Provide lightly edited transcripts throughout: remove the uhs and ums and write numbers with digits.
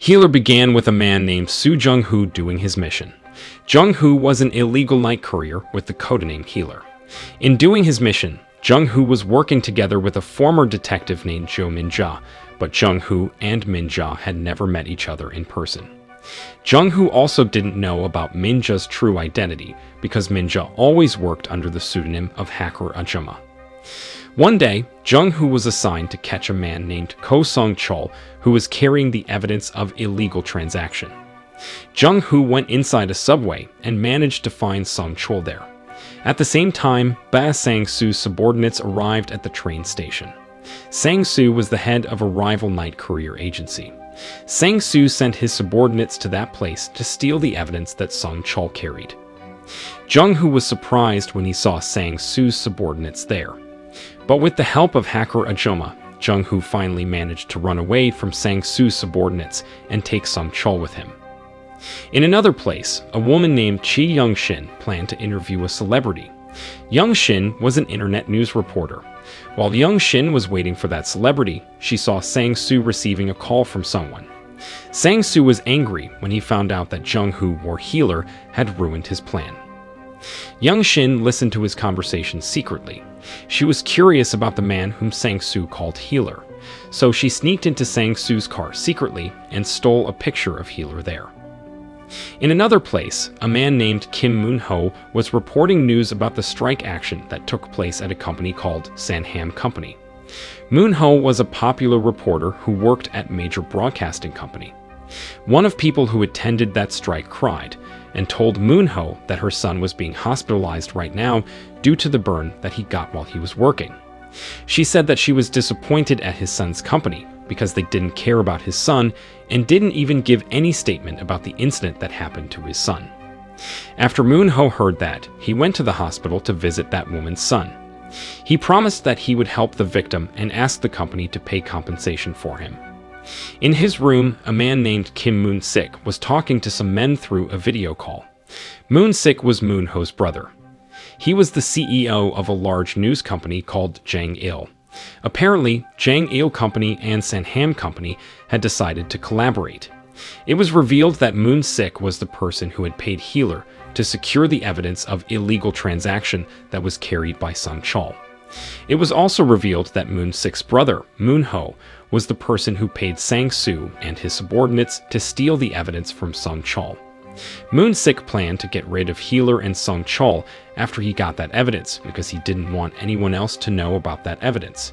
Healer began with a man named Su Jung-hoo doing his mission. Jung-hoo was an illegal night courier with the codename Healer. In doing his mission, Jung-hoo was working together with a former detective named Jo Min-ja, but Jung-hoo and Min-ja had never met each other in person. Jung-hoo also didn't know about Min-ja's true identity because Min-ja always worked under the pseudonym of Hacker Ajuma. One day, Jung-hoo was assigned to catch a man named Ko Sung-chol who was carrying the evidence of illegal transaction. Jung-hoo went inside a subway and managed to find Sung-chol there. At the same time, Ba Sang-soo's subordinates arrived at the train station. Sang-soo was the head of a rival night courier agency. Sang-soo sent his subordinates to that place to steal the evidence that Sung-chol carried. Jung-hoo was surprised when he saw Sang-soo's subordinates there. But with the help of Hacker Ajuma, Jung-hoo finally managed to run away from Sang-soo's subordinates and take Sung-chol with him. In another place, a woman named Chi Young-shin planned to interview a celebrity. Young-shin was an internet news reporter. While Young-shin was waiting for that celebrity, she saw Sang-soo receiving a call from someone. Sang-soo was angry when he found out that Jung-hoo, or Healer, had ruined his plan. Young-shin listened to his conversation secretly. She was curious about the man whom Sang-soo called Healer, so she sneaked into Sang-soo's car secretly and stole a picture of Healer there. In another place, a man named Kim Moon-ho was reporting news about the strike action that took place at a company called Sanham Company. Moon-ho was a popular reporter who worked at a major broadcasting company. One of people who attended that strike cried and told Moon-ho that her son was being hospitalized right now due to the burn that he got while he was working. She said that she was disappointed at his son's company because they didn't care about his son and didn't even give any statement about the incident that happened to his son. After Moon-ho heard that, he went to the hospital to visit that woman's son. He promised that he would help the victim and asked the company to pay compensation for him. In his room, a man named Kim Moon-sik was talking to some men through a video call. Moon-sik was Moon-ho's brother. He was the CEO of a large news company called Jang-il. Apparently, Jang-il Company and Sanham Company had decided to collaborate. It was revealed that Moon-sik was the person who had paid Healer to secure the evidence of illegal transaction that was carried by Sung-chol. It was also revealed that Moon-sik's brother, Moon-ho, was the person who paid Sang-soo and his subordinates to steal the evidence from Sung-chol. Moon-sik planned to get rid of Healer and Sung-chol after he got that evidence because he didn't want anyone else to know about that evidence.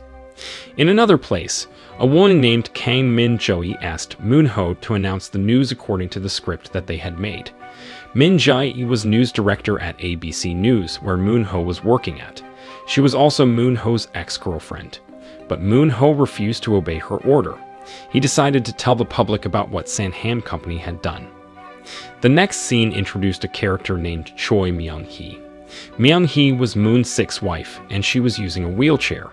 In another place, a woman named Kang Min-joi asked Moon-ho to announce the news according to the script that they had made. Min-joi was news director at ABC News, where Moon-ho was working at. She was also Moon-ho's ex-girlfriend. But Moon-ho refused to obey her order. He decided to tell the public about what Sanham Company had done. The next scene introduced a character named Choi Myung-hee. Myung-hee was Moon-sik's wife, and she was using a wheelchair.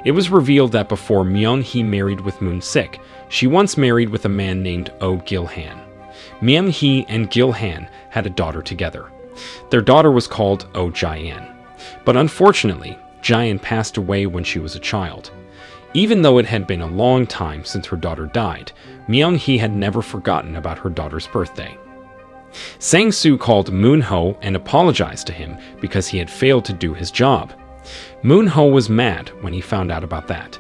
It was revealed that before Myung-hee married with Moon-sik, she once married with a man named Oh Gil-han. Myung-hee and Gil-han had a daughter together. Their daughter was called Oh Jae-an. But unfortunately, Jae-an passed away when she was a child. Even though it had been a long time since her daughter died, Myung-hee had never forgotten about her daughter's birthday. Sang-soo called Moon-ho and apologized to him because he had failed to do his job. Moon-ho was mad when he found out about that.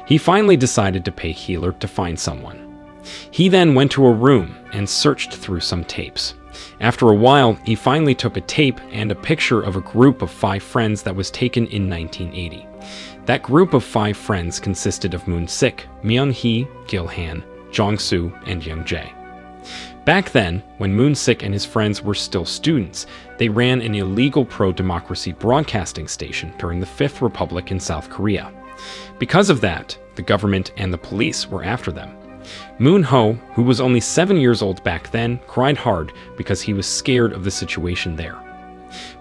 He finally decided to pay Healer to find someone. He then went to a room and searched through some tapes. After a while, he finally took a tape and a picture of a group of 5 friends that was taken in 1980. That group of 5 friends consisted of Moon-sik, Myung-hee, Gil-han, Jong-soo, and Young-jae. Back then, when Moon-sik and his friends were still students, they ran an illegal pro-democracy broadcasting station during the Fifth Republic in South Korea. Because of that, the government and the police were after them. Moon-ho, who was only 7 years old back then, cried hard because he was scared of the situation there.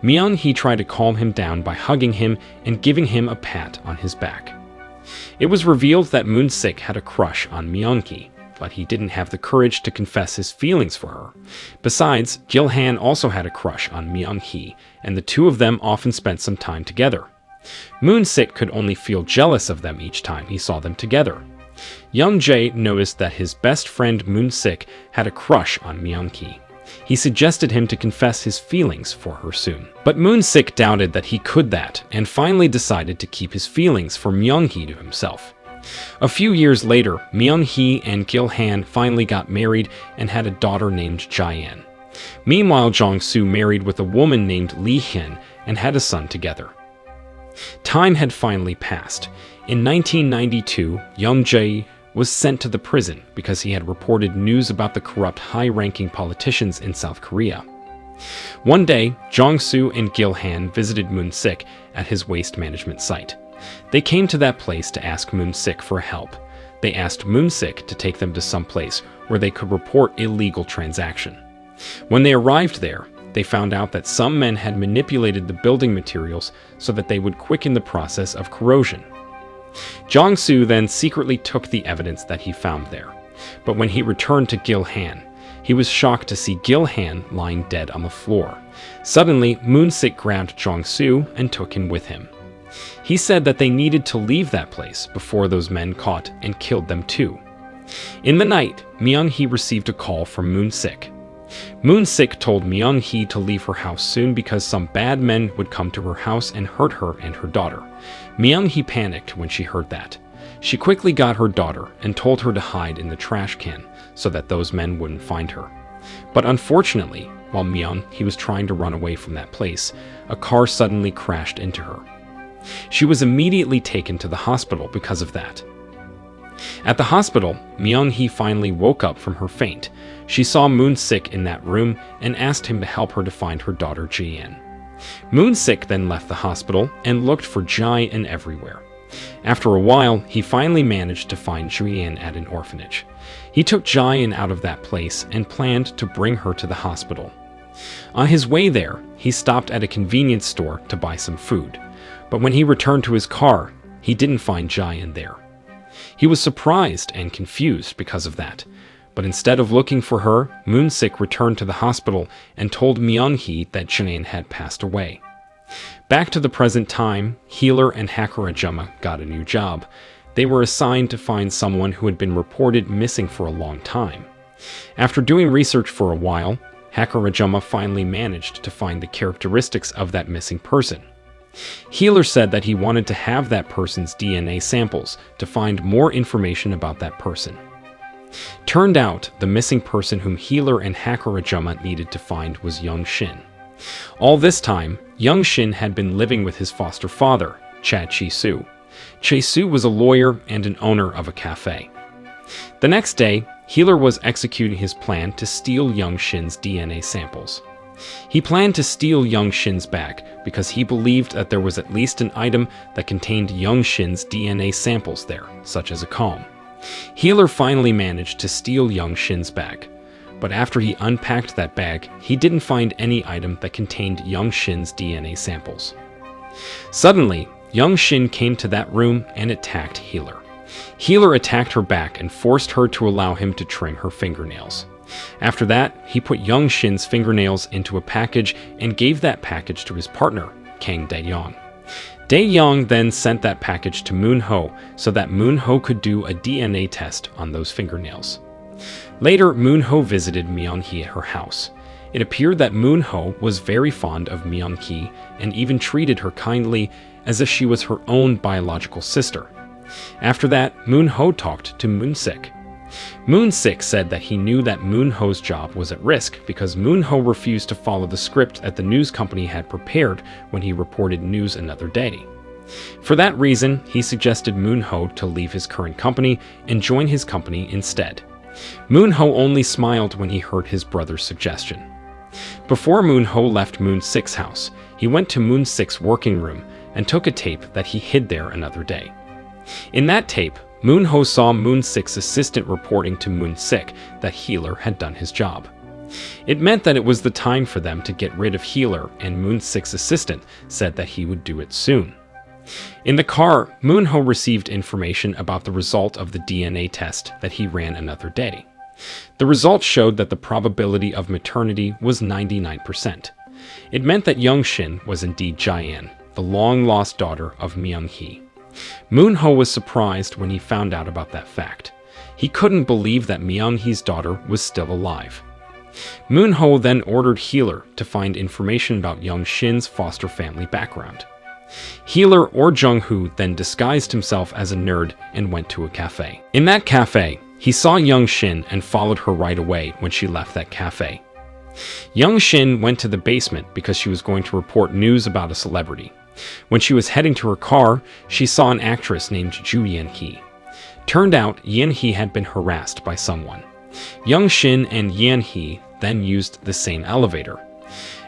Myung-hee tried to calm him down by hugging him and giving him a pat on his back. It was revealed that Moon-sik had a crush on Myung-hee, but he didn't have the courage to confess his feelings for her. Besides, Gil-han also had a crush on Myung-hee, and the two of them often spent some time together. Moon-sik could only feel jealous of them each time he saw them together. Young Jae noticed that his best friend Moon-sik had a crush on Myung-hee. He suggested him to confess his feelings for her soon. But Moon-sik doubted that he could that, and finally decided to keep his feelings for Myung-hee to himself. A few years later, Myung-hee and Gil-han finally got married and had a daughter named Jae-an. Meanwhile, Jong-soo married with a woman named Lee-hyun and had a son together. Time had finally passed. In 1992, Young Jae was sent to the prison because he had reported news about the corrupt high-ranking politicians in South Korea. One day, Jong-soo and Gil-han visited Moon-sik at his waste management site. They came to that place to ask Moon-sik for help. They asked Moon-sik to take them to some place where they could report illegal transaction. When they arrived there, they found out that some men had manipulated the building materials so that they would quicken the process of corrosion. Jong-soo then secretly took the evidence that he found there, but when he returned to Gil-han, he was shocked to see Gil-han lying dead on the floor. Suddenly, Moon-sik grabbed Jong-soo and took him with him. He said that they needed to leave that place before those men caught and killed them too. In the night, Myung-hee received a call from Moon-sik. Moon-sik told Myung-hee to leave her house soon because some bad men would come to her house and hurt her and her daughter. Myung-hee panicked when she heard that. She quickly got her daughter and told her to hide in the trash can so that those men wouldn't find her. But unfortunately, while Myung-hee was trying to run away from that place, a car suddenly crashed into her. She was immediately taken to the hospital because of that. At the hospital, Myung-hee finally woke up from her faint. She saw Moon-sik in that room and asked him to help her to find her daughter Jae-an. Moon-sik then left the hospital and looked for Jae-an everywhere. After a while, he finally managed to find Jae-an at an orphanage. He took Jae-an out of that place and planned to bring her to the hospital. On his way there, he stopped at a convenience store to buy some food. But when he returned to his car, he didn't find Jae-an there. He was surprised and confused because of that. But instead of looking for her, Moon-sik returned to the hospital and told Myung-hee that Jae-an had passed away. Back to the present time, Healer and Hakurajima got a new job. They were assigned to find someone who had been reported missing for a long time. After doing research for a while, Hakurajima finally managed to find the characteristics of that missing person. Healer said that he wanted to have that person's DNA samples to find more information about that person. Turned out, the missing person whom Healer and Hakurajima needed to find was Young Shin. All this time, Young Shin had been living with his foster father, Cha Chi-soo. Chae-soo was a lawyer and an owner of a cafe. The next day, Healer was executing his plan to steal Young Shin's DNA samples. He planned to steal Young Shin's bag because he believed that there was at least an item that contained Young Shin's DNA samples there, such as a comb. Healer finally managed to steal Young Shin's bag, but after he unpacked that bag, he didn't find any item that contained Young Shin's DNA samples. Suddenly, Young Shin came to that room and attacked Healer. Healer attacked her back and forced her to allow him to trim her fingernails. After that, he put Young Shin's fingernails into a package and gave that package to his partner, Kang Dae-young. Dae-young then sent that package to Moon-ho so that Moon-ho could do a DNA test on those fingernails. Later, Moon-ho visited Myung-hee at her house. It appeared that Moon-ho was very fond of Myung-hee and even treated her kindly as if she was her own biological sister. After that, Moon-ho talked to Moon-sik. Moon-sik said that he knew that Moon-ho's job was at risk because Moon-ho refused to follow the script that the news company had prepared when he reported news another day. For that reason, he suggested Moon-ho to leave his current company and join his company instead. Moon-ho only smiled when he heard his brother's suggestion. Before Moon-ho left Moon-sik's house, he went to Moon-sik's working room and took a tape that he hid there another day. In that tape, Moon-ho saw Moon-sik's assistant reporting to Moon-sik that Healer had done his job. It meant that it was the time for them to get rid of Healer, and Moon-sik's assistant said that he would do it soon. In the car, Moon-ho received information about the result of the DNA test that he ran another day. The results showed that the probability of maternity was 99%. It meant that Young Shin was indeed Jae-an, the long-lost daughter of Myung-hee. Moon-ho was surprised when he found out about that fact. He couldn't believe that Myung-hee's daughter was still alive. Moon-ho then ordered Healer to find information about Young Shin's foster family background. Healer or Jung-hoo then disguised himself as a nerd and went to a cafe. In that cafe, he saw Young Shin and followed her right away when she left that cafe. Young Shin went to the basement because she was going to report news about a celebrity. When she was heading to her car, she saw an actress named Ju Yeon-hee. Turned out, Yeon-hee had been harassed by someone. Young Shin and Yeon-hee then used the same elevator.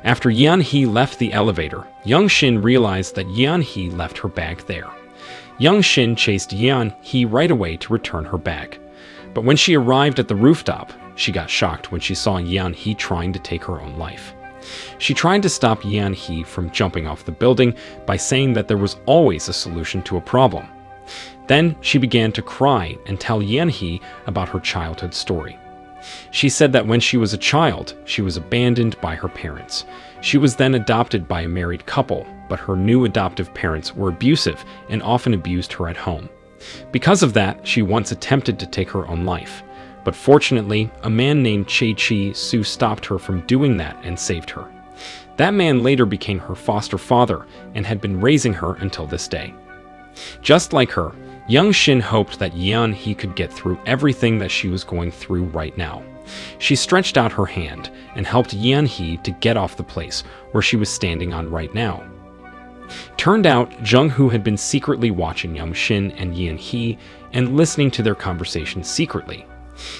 After Yeon-hee left the elevator, Young Shin realized that Yeon-hee left her bag there. Young Shin chased Yeon-hee right away to return her bag. But when she arrived at the rooftop, she got shocked when she saw Yeon-hee trying to take her own life. She tried to stop Yeon-hee from jumping off the building by saying that there was always a solution to a problem. Then she began to cry and tell Yeon-hee about her childhood story. She said that when she was a child, she was abandoned by her parents. She was then adopted by a married couple, but her new adoptive parents were abusive and often abused her at home. Because of that, she once attempted to take her own life. But fortunately, a man named Chae-chi-soo stopped her from doing that and saved her. That man later became her foster father and had been raising her until this day. Just like her, Young Shin hoped that Yeon-hee could get through everything that she was going through right now. She stretched out her hand and helped Yeon-hee to get off the place where she was standing on right now. Turned out, Jung-hoo had been secretly watching Young Shin and Yeon-hee and listening to their conversation secretly.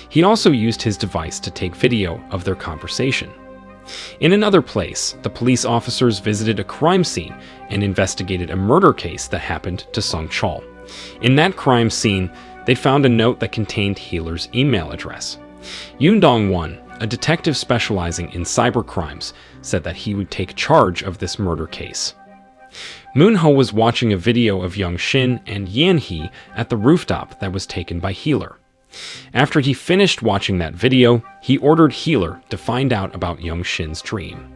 He also used his device to take video of their conversation. In another place, the police officers visited a crime scene and investigated a murder case that happened to Sung Chol. In that crime scene, they found a note that contained Healer's email address. Yoon Dong-won, a detective specializing in cybercrimes, said that he would take charge of this murder case. Moon-ho was watching a video of Young Shin and Yeon-hee at the rooftop that was taken by Healer. After he finished watching that video, he ordered Healer to find out about Young Shin's dream.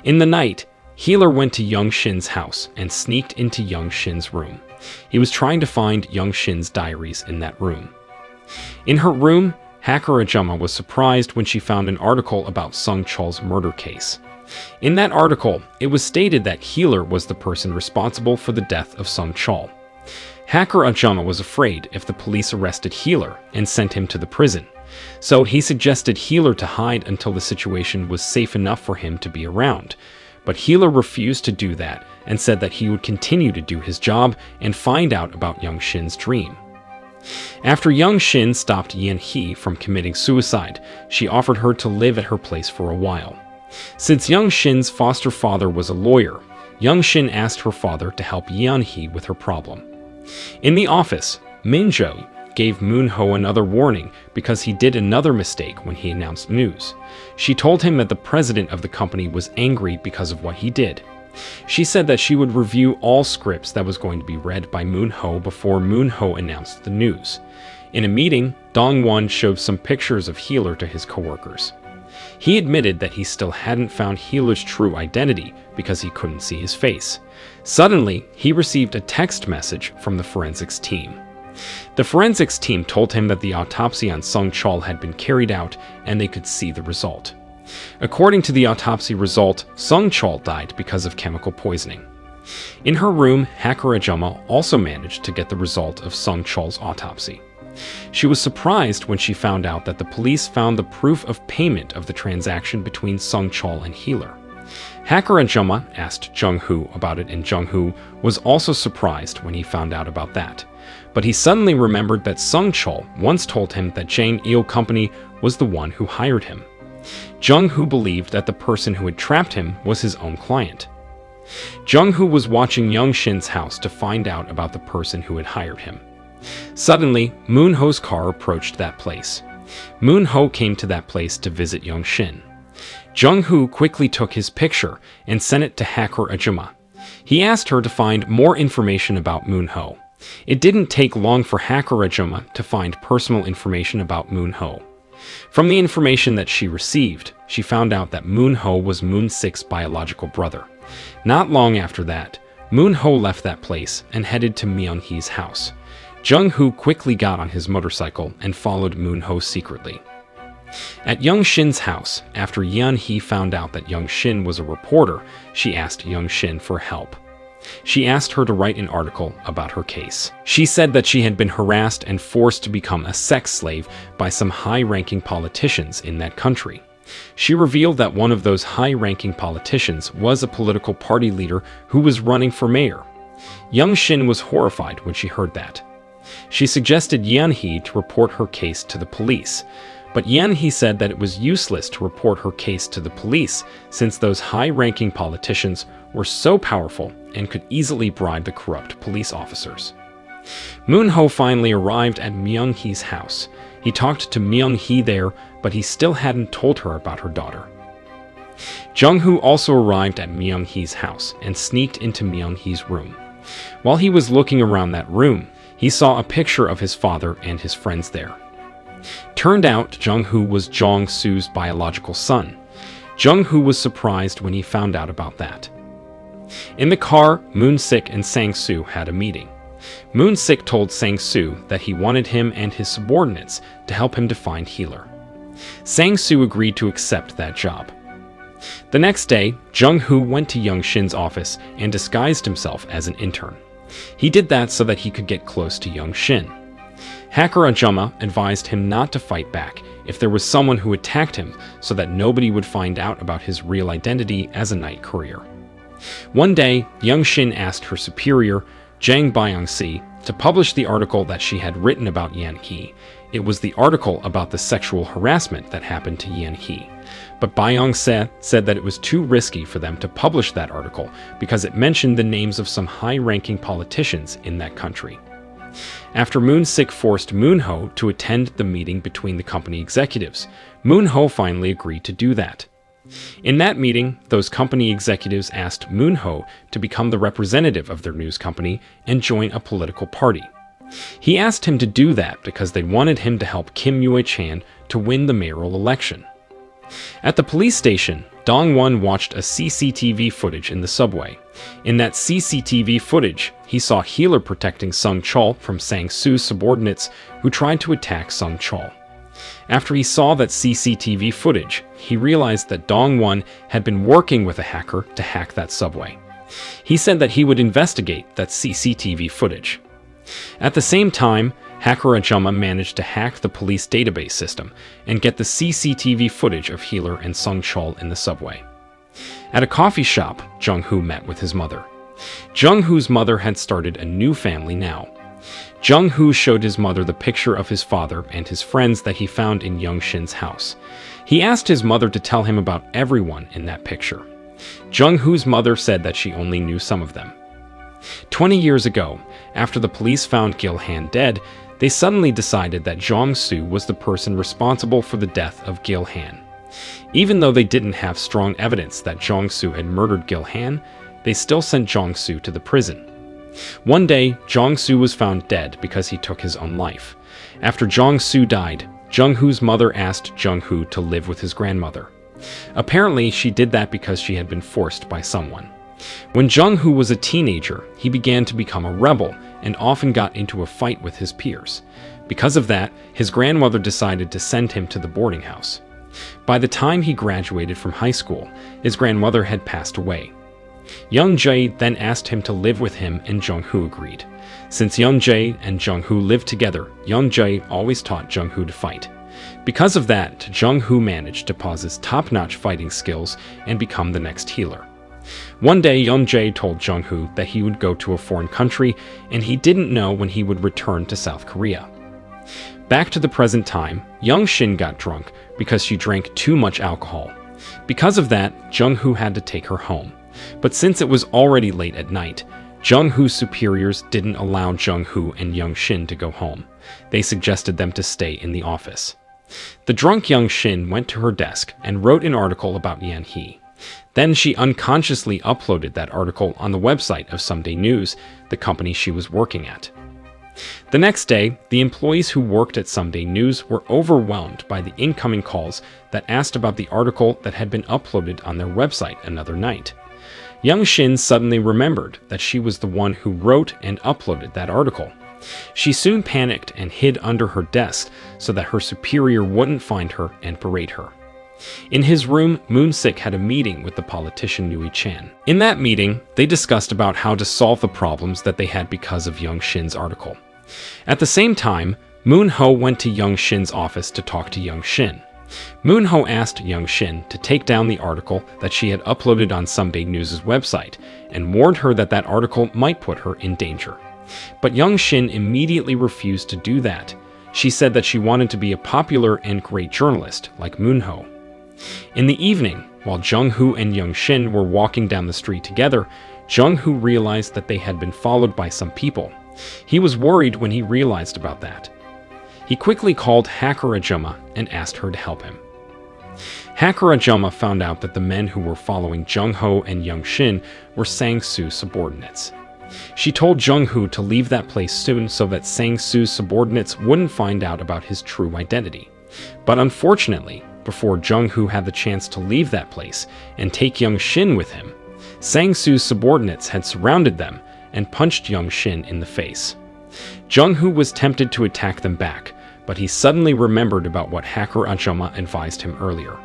In the night, Healer went to Young Shin's house and sneaked into Young Shin's room. He was trying to find Young Shin's diaries in that room. In her room, Hacker Ajuma was surprised when she found an article about Sung Chol's murder case. In that article, it was stated that Healer was the person responsible for the death of Sung Chol. Hacker Ajuma was afraid if the police arrested Healer and sent him to the prison, so he suggested Healer to hide until the situation was safe enough for him to be around. But Healer refused to do that and said that he would continue to do his job and find out about Young Shin's dream. After Young Shin stopped Yeon-hee from committing suicide, she offered her to live at her place for a while. Since Young Shin's foster father was a lawyer, Young Shin asked her father to help Yeon-hee with her problem. In the office, Min-jo gave Moon-ho another warning because he did another mistake when he announced news. She told him that the president of the company was angry because of what he did. She said that she would review all scripts that was going to be read by Moon-ho before Moon-ho announced the news. In a meeting, Dong-won showed some pictures of Healer to his coworkers. He admitted that he still hadn't found Healer's true identity because he couldn't see his face. Suddenly, he received a text message from the forensics team. The forensics team told him that the autopsy on Sung Chol had been carried out and they could see the result. According to the autopsy result, Sung Chol died because of chemical poisoning. In her room, Hacker Ajuma also managed to get the result of Sung Chol's autopsy. She was surprised when she found out that the police found the proof of payment of the transaction between Sung Chol and Healer. Hacker Ajuma asked Jung-hoo about it, and Jung-hoo was also surprised when he found out about that. But he suddenly remembered that Sung Chol once told him that Jang Il Company was the one who hired him. Jung-hoo believed that the person who had trapped him was his own client. Jung-hoo was watching Young Shin's house to find out about the person who had hired him. Suddenly, Moon-ho's car approached that place. Moon-ho came to that place to visit Young Shin. Jung-hoo quickly took his picture and sent it to Hacker Ajuma. He asked her to find more information about Moon-ho. It didn't take long for Hacker Ajuma to find personal information about Moon-ho. From the information that she received, she found out that Moon-ho was Moon-6's biological brother. Not long after that, Moon-ho left that place and headed to Myung-hee's house. Jung-hoo quickly got on his motorcycle and followed Moon-ho secretly. At Young-shin's house, after Yeon-hee found out that Young-shin was a reporter, she asked Young-shin for help. She asked her to write an article about her case. She said that she had been harassed and forced to become a sex slave by some high-ranking politicians in that country. She revealed that one of those high-ranking politicians was a political party leader who was running for mayor. Young-shin was horrified when she heard that. She suggested Yeon-hee to report her case to the police, but Yeon-hee said that it was useless to report her case to the police since those high-ranking politicians were so powerful and could easily bribe the corrupt police officers. Moon-ho finally arrived at Myung-hee's house. He talked to Myung-hee there, but he still hadn't told her about her daughter. Jung-hoo also arrived at Myung-hee's house and sneaked into Myung-hee's room. While he was looking around that room, he saw a picture of his father and his friends there. Turned out, Jung-hoo was Jong-soo's biological son. Jung-hoo was surprised when he found out about that. In the car, Moon-sik and Sang-soo had a meeting. Moon-sik told Sang-soo that he wanted him and his subordinates to help him to find Healer. Sang-soo agreed to accept that job. The next day, Jung-hoo went to Young-shin's office and disguised himself as an intern. He did that so that he could get close to Young-shin. Hacker Ajuma advised him not to fight back if there was someone who attacked him so that nobody would find out about his real identity as a night courier. One day, Young-shin asked her superior, Jang Byung-si, to publish the article that she had written about Yeon-hee. It was the article about the sexual harassment that happened to Yeon-hee. But Byung-se said that it was too risky for them to publish that article because it mentioned the names of some high-ranking politicians in that country. After Moon-sik forced Moon-ho to attend the meeting between the company executives, Moon-ho finally agreed to do that. In that meeting, those company executives asked Moon-ho to become the representative of their news company and join a political party. He asked him to do that because they wanted him to help Kim Yue-chan to win the mayoral election. At the police station, Dong-won watched a CCTV footage in the subway. In that CCTV footage, he saw Healer protecting Sung Chol from Sang-soo's subordinates who tried to attack Sung Chol. After he saw that CCTV footage, he realized that Dong-won had been working with a hacker to hack that subway. He said that he would investigate that CCTV footage. At the same time, hacker Ajuma managed to hack the police database system and get the CCTV footage of Healer and Sung Chol in the subway. At a coffee shop, Jung-hoo met with his mother. Jung-hoo's mother had started a new family now. Jung-hoo showed his mother the picture of his father and his friends that he found in Young-shin's house. He asked his mother to tell him about everyone in that picture. Jung-hoo's mother said that she only knew some of them. 20 years ago, after the police found Gil-han dead, they suddenly decided that Jong-soo was the person responsible for the death of Gil-han. Even though they didn't have strong evidence that Jong-soo had murdered Gil-han, they still sent Jong-soo to the prison. One day, Jong-soo was found dead because he took his own life. After Jong-soo died, Jung-hoo's mother asked Jung-hoo to live with his grandmother. Apparently, she did that because she had been forced by someone. When Jung-hoo was a teenager, he began to become a rebel and often got into a fight with his peers. Because of that, his grandmother decided to send him to the boarding house. By the time he graduated from high school, his grandmother had passed away. Young-jae then asked him to live with him and Jung-hoo agreed. Since Young-jae and Jung-hoo lived together, Young-jae always taught Jung-hoo to fight. Because of that, Jung-hoo managed to pause his top-notch fighting skills and become the next healer. One day, Young-jae told Jung-hoo that he would go to a foreign country and he didn't know when he would return to South Korea. Back to the present time, Young-shin got drunk because she drank too much alcohol. Because of that, Jung-hoo had to take her home. But since it was already late at night, Jung-hoo's superiors didn't allow Jung-hoo and Young-shin to go home. They suggested them to stay in the office. The drunk Young-shin went to her desk and wrote an article about Yeon-hee. Then she unconsciously uploaded that article on the website of Someday News, the company she was working at. The next day, the employees who worked at Someday News were overwhelmed by the incoming calls that asked about the article that had been uploaded on their website another night. Young Shin suddenly remembered that she was the one who wrote and uploaded that article. She soon panicked and hid under her desk so that her superior wouldn't find her and berate her. In his room, Moon-sik had a meeting with the politician Nui-chan. In that meeting, they discussed about how to solve the problems that they had because of Young Shin's article. At the same time, Moon-ho went to Young Shin's office to talk to Young Shin. Moon-ho asked Young Shin to take down the article that she had uploaded on Sunday News' website and warned her that that article might put her in danger. But Young Shin immediately refused to do that. She said that she wanted to be a popular and great journalist like Moon-ho. In the evening, while Jung-hoo and Young Shin were walking down the street together, Jung-hoo realized that they had been followed by some people. He was worried when he realized about that. He quickly called Hakurajima and asked her to help him. Hakurajima found out that the men who were following Jung-ho and Young Shin were Sang-soo's subordinates. She told Jung-hoo to leave that place soon so that Sang-soo's subordinates wouldn't find out about his true identity. But unfortunately, before Jung-hoo had the chance to leave that place and take Young Shin with him, Sang-soo's subordinates had surrounded them and punched Young Shin in the face. Jung-hoo was tempted to attack them back, but he suddenly remembered about what Hakurajima advised him earlier.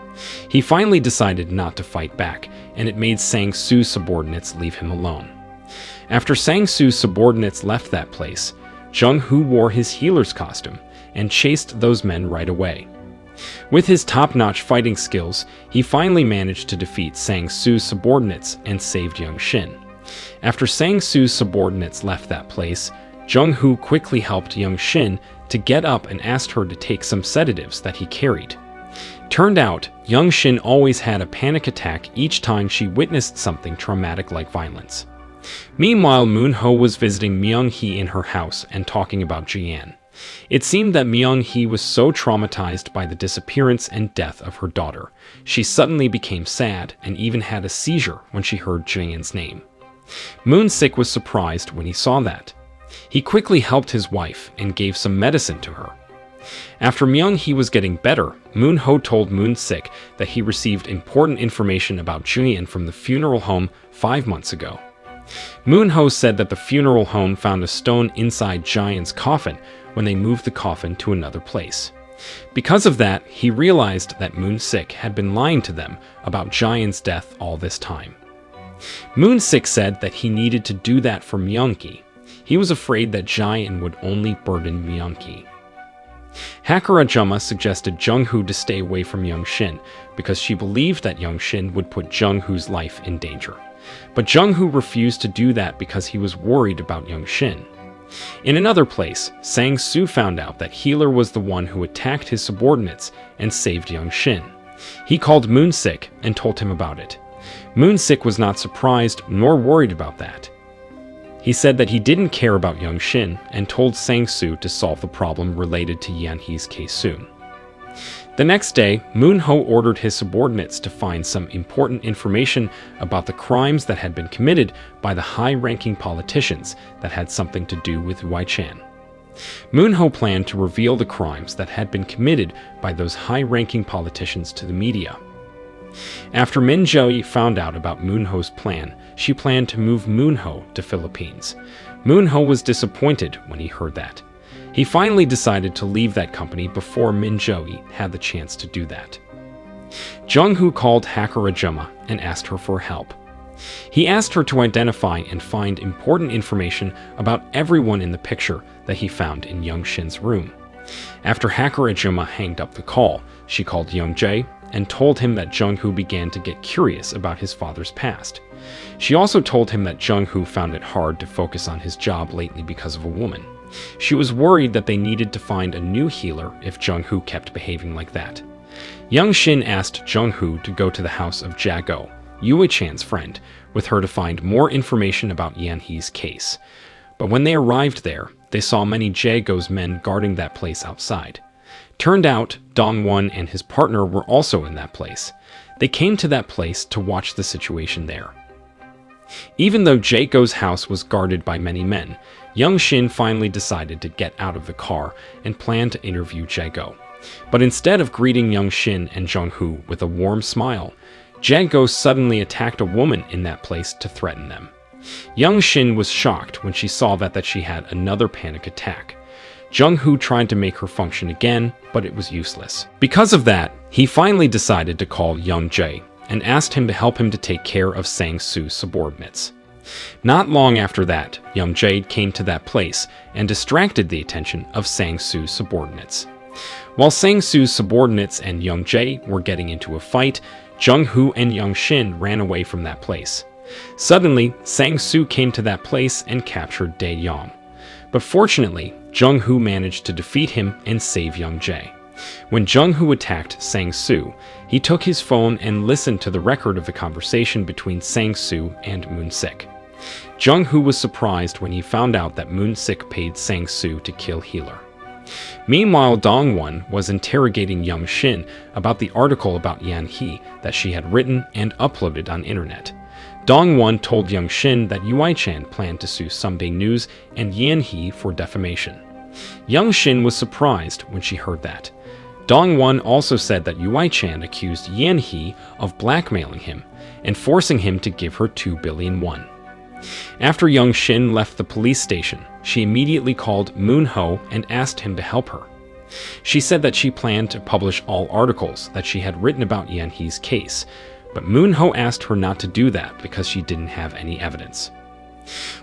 He finally decided not to fight back, and it made Sang-soo's subordinates leave him alone. After Sang-soo's subordinates left that place, Jung-hoo wore his healer's costume and chased those men right away. With his top-notch fighting skills, he finally managed to defeat Sang-soo's subordinates and saved Young Shin. After Sang-soo's subordinates left that place, Jung-hoo quickly helped Young Shin to get up and asked her to take some sedatives that he carried. Turned out, Young Shin always had a panic attack each time she witnessed something traumatic like violence. Meanwhile, Moon-ho was visiting Myung-hee in her house and talking about Jian. It seemed that Myung-hee was so traumatized by the disappearance and death of her daughter. She suddenly became sad and even had a seizure when she heard Jian's name. Moon-sik was surprised when he saw that. He quickly helped his wife and gave some medicine to her. After Myung-hee was getting better, Moon-ho told Moon-sik that he received important information about Jian from the funeral home 5 months ago. Moon-ho said that the funeral home found a stone inside Jian's coffin when they moved the coffin to another place. Because of that, he realized that Moon-sik had been lying to them about Jian's death all this time. Moon-sik said that he needed to do that for Myung-hee. He was afraid that Jian would only burden Myung-hee. Hakurajima suggested Jung-hoo to stay away from Young Shin because she believed that Young Shin would put Jung-hoo's life in danger. But Jung-hoo refused to do that because he was worried about Young Shin. In another place, Sang-soo found out that Healer was the one who attacked his subordinates and saved Young Shin. He called Moon-sik and told him about it. Moon-sik was not surprised nor worried about that. He said that he didn't care about Young Shin and told Sang-soo to solve the problem related to Yan-hee's case soon. The next day, Moon-ho ordered his subordinates to find some important information about the crimes that had been committed by the high-ranking politicians that had something to do with Wei-chan. Moon-ho planned to reveal the crimes that had been committed by those high-ranking politicians to the media. After Min Jo-yi found out about Moon-ho's plan, she planned to move Moon-ho to Philippines. Moon-ho was disappointed when he heard that. He finally decided to leave that company before Min Jo-yi had the chance to do that. Jung-hoo called Hakurajima and asked her for help. He asked her to identify and find important information about everyone in the picture that he found in Young Shin's room. After Hakurajima hanged up the call, she called Young Jae and told him that Jung-hoo began to get curious about his father's past. She also told him that Jung-hoo found it hard to focus on his job lately because of a woman. She was worried that they needed to find a new healer if Jung-hoo kept behaving like that. Young Shin asked Jung-hoo to go to the house of Jae-go, Yue-chan's friend, with her to find more information about Yan-hee's case. But when they arrived there, they saw many Jae-go's men guarding that place outside. Turned out, Dong-won and his partner were also in that place. They came to that place to watch the situation there. Even though Jae-go's house was guarded by many men, Young Shin finally decided to get out of the car and planned to interview Jae-go. But instead of greeting Young Shin and Jung-hoo with a warm smile, Jago suddenly attacked a woman in that place to threaten them. Young Shin was shocked when she saw that she had another panic attack. Jung-hoo tried to make her function again, but it was useless. Because of that, he finally decided to call Young Jae and asked him to help him to take care of Sang-soo's subordinates. Not long after that, Young Jae came to that place and distracted the attention of Sang-soo's subordinates. While Sang-soo's subordinates and Young Jae were getting into a fight, Jung-hoo and Young Shin ran away from that place. Suddenly, Sang-soo came to that place and captured Dae-young. But fortunately, Jung-hoo managed to defeat him and save Young Jae. When Jung-hoo attacked Sang-soo, he took his phone and listened to the record of the conversation between Sang-soo and Moon-sik. Jung-hoo was surprised when he found out that Moon-sik paid Sang-soo to kill Healer. Meanwhile, Dong-won was interrogating Young Shin about the article about Yan-hee that she had written and uploaded on internet. Dong-won told Young Shin that Ui-chan planned to sue Sunday News and Yan-hee for defamation. Young Shin was surprised when she heard that. Dong-won also said that Ui-chan accused Yan-hee of blackmailing him and forcing him to give her 2 billion won. After Young Shin left the police station, she immediately called Moon-ho and asked him to help her. She said that she planned to publish all articles that she had written about Yan-hee's case, but Moon-ho asked her not to do that because she didn't have any evidence.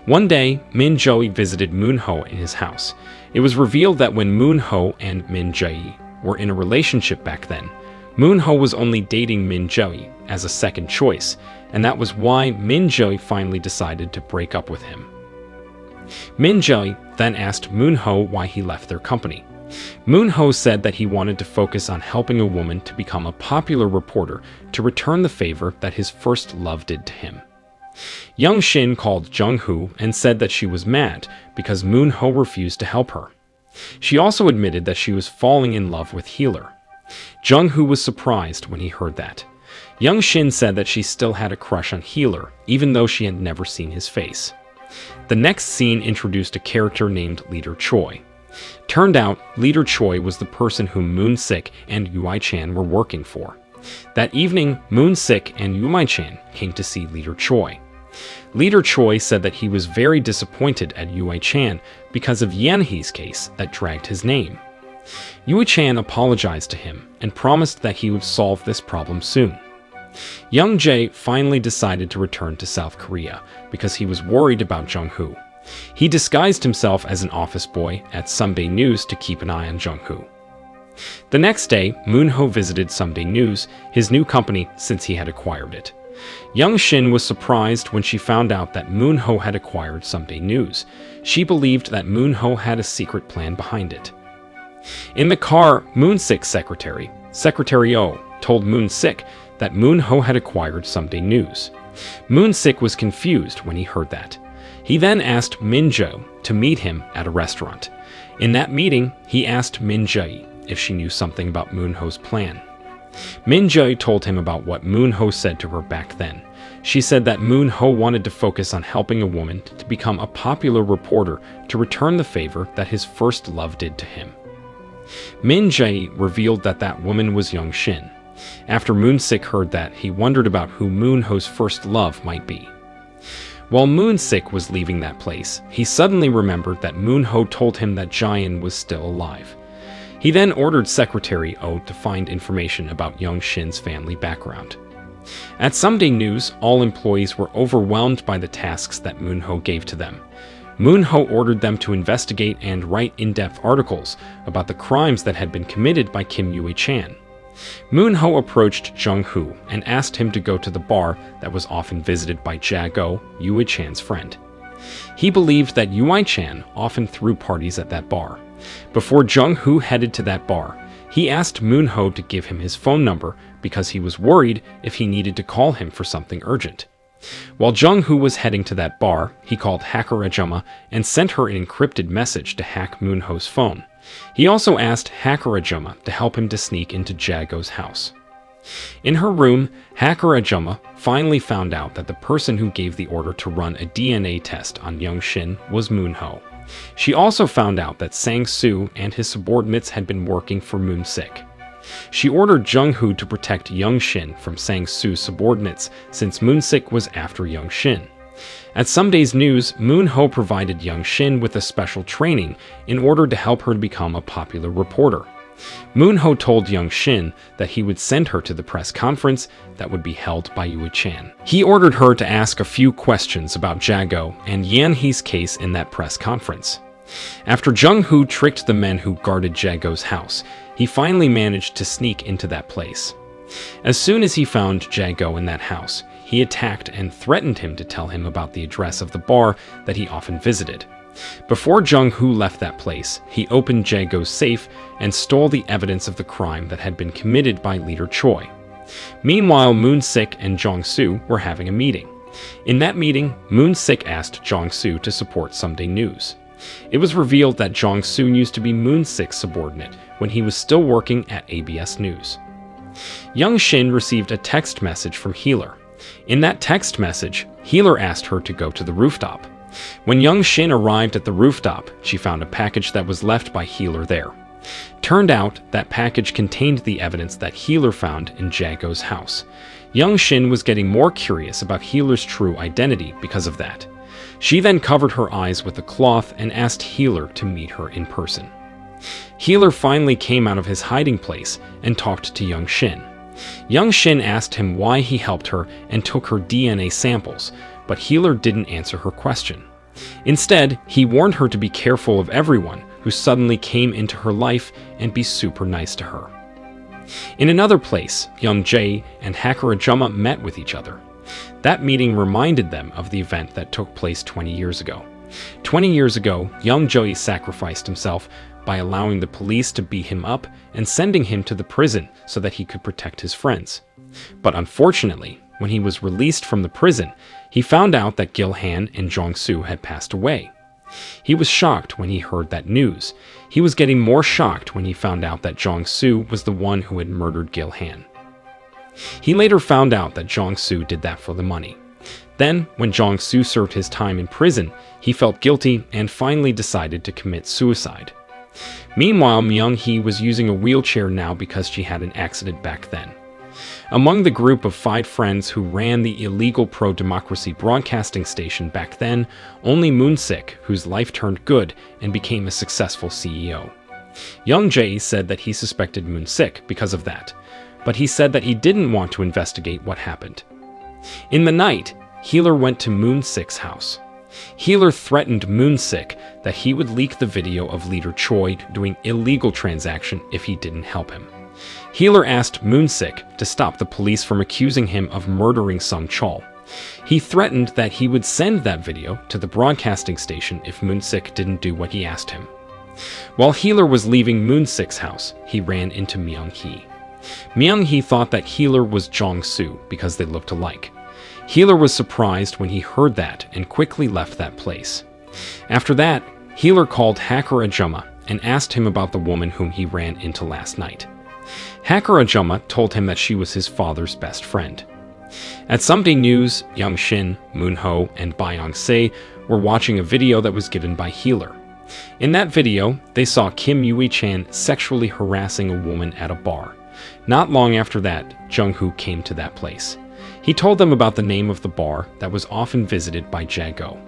One day, Min-jae visited Moon-ho in his house. It was revealed that when Moon-ho and Min-jae were in a relationship back then, Moon-ho was only dating Min-jae as a second choice, and that was why Min-jae finally decided to break up with him. Min-jae then asked Moon-ho why he left their company. Moon-ho said that he wanted to focus on helping a woman to become a popular reporter to return the favor that his first love did to him. Young Shin called Jung-hoo and said that she was mad because Moon-ho refused to help her. She also admitted that she was falling in love with Healer. Jung-hoo was surprised when he heard that. Young Shin said that she still had a crush on Healer, even though she had never seen his face. The next scene introduced a character named Leader Choi. Turned out, Leader Choi was the person whom Moon-sik and Ui-chan were working for. That evening, Moon-sik and Ui-chan came to see Leader Choi. Leader Choi said that he was very disappointed at Ui-chan because of Yan-hee's case that dragged his name. Ui-chan apologized to him and promised that he would solve this problem soon. Young Jae finally decided to return to South Korea because he was worried about Jung-hoo. He disguised himself as an office boy at Sunday News to keep an eye on Jung-hoo. The next day, Moon-ho visited Sunday News, his new company since he had acquired it. Young Shin was surprised when she found out that Moon-ho had acquired Sunday News. She believed that Moon-ho had a secret plan behind it. In the car, Moon-sik's secretary, Secretary Oh, told Moon-sik that Moon-ho had acquired Sunday News. Moon-sik was confused when he heard that. He then asked Min-jae to meet him at a restaurant. In that meeting, he asked Min-jae if she knew something about Moon-ho's plan. Min-jae told him about what Moon-ho said to her back then. She said that Moon-ho wanted to focus on helping a woman to become a popular reporter to return the favor that his first love did to him. Min-jae revealed that that woman was Young Shin. After Moon-sik heard that, he wondered about who Moon-ho's first love might be. While Moon-sik was leaving that place, he suddenly remembered that Moon-ho told him that Jaein was still alive. He then ordered Secretary Oh to find information about Young Shin's family background. At Sunday News, all employees were overwhelmed by the tasks that Moon-ho gave to them. Moon-ho ordered them to investigate and write in-depth articles about the crimes that had been committed by Kim Ui-chan. Moon-ho approached Jung-hoo and asked him to go to the bar that was often visited by Jago, Ui-chan's friend. He believed that Ui-chan often threw parties at that bar. Before Jung-hoo headed to that bar, he asked Moon-ho to give him his phone number because he was worried if he needed to call him for something urgent. While Jung-hoo was heading to that bar, he called hacker Ajuma and sent her an encrypted message to hack Moon-ho's phone. He also asked hacker Ajuma to help him to sneak into Jago's house. In her room, hacker Ajuma finally found out that the person who gave the order to run a DNA test on Young Shin was Moon-ho. She also found out that Sang-soo and his subordinates had been working for Moon-sik. She ordered Jung-hoo to protect Young Shin from Sang-soo's subordinates since Moon-sik was after Young Shin. At some days' news, Moon-ho provided Young Shin with a special training in order to help her to become a popular reporter. Moon-ho told Young Shin that he would send her to the press conference that would be held by Yui-chan. He ordered her to ask a few questions about Jago and Yan-hee's case in that press conference. After Jung-hoo tricked the men who guarded Jago's house, he finally managed to sneak into that place. As soon as he found Jago in that house, he attacked and threatened him to tell him about the address of the bar that he often visited. Before Jung-hoo left that place, he opened Jago's safe and stole the evidence of the crime that had been committed by Leader Choi. Meanwhile, Moon-sik and Jong-soo were having a meeting. In that meeting, Moon-sik asked Jong-soo to support Sunday News. It was revealed that Jong-soo used to be Moon-sik's subordinate when he was still working at ABS News. Young Shin received a text message from Healer. In that text message, Healer asked her to go to the rooftop. When Young Shin arrived at the rooftop, she found a package that was left by Healer there. Turned out, that package contained the evidence that Healer found in Jago's house. Young Shin was getting more curious about Healer's true identity because of that. She then covered her eyes with a cloth and asked Healer to meet her in person. Healer finally came out of his hiding place and talked to Young Shin. Young Shin asked him why he helped her and took her DNA samples, but Healer didn't answer her question. Instead, he warned her to be careful of everyone who suddenly came into her life and be super nice to her. In another place, Young Jae and Hacker Ajuma met with each other. That meeting reminded them of the event that took place 20 years ago. 20 years ago, Young Jae sacrificed himself by allowing the police to beat him up and sending him to the prison so that he could protect his friends. But unfortunately, when he was released from the prison, he found out that Gil-han and Jong-soo had passed away. He was shocked when he heard that news. He was getting more shocked when he found out that Jong-soo was the one who had murdered Gil-han. He later found out that Jong-soo did that for the money. Then, when Jong-soo served his time in prison, he felt guilty and finally decided to commit suicide. Meanwhile, Myung-hee was using a wheelchair now because she had an accident back then. Among the group of 5 friends who ran the illegal pro-democracy broadcasting station back then, only Moon-sik, whose life turned good and became a successful CEO. Young Jae said that he suspected Moon-sik because of that, but he said that he didn't want to investigate what happened. In the night, Healer went to Moon-sik's house. Healer threatened Moon-sik that he would leak the video of Leader Choi doing illegal transaction if he didn't help him. Healer asked Moon-sik to stop the police from accusing him of murdering Sung Chol. He threatened that he would send that video to the broadcasting station if Moon-sik didn't do what he asked him. While Healer was leaving Moon-sik's house, he ran into Myung-hee. Myung-hee thought that Healer was Jong-soo because they looked alike. Healer was surprised when he heard that and quickly left that place. After that, Healer called Hacker Ajuma and asked him about the woman whom he ran into last night. Hacker Ajuma told him that she was his father's best friend. At Sunday News, Young Shin, Moon-ho, and Byung-se were watching a video that was given by Healer. In that video, they saw Kim Yui-chan sexually harassing a woman at a bar. Not long after that, Jung-hoo came to that place. He told them about the name of the bar that was often visited by Jago.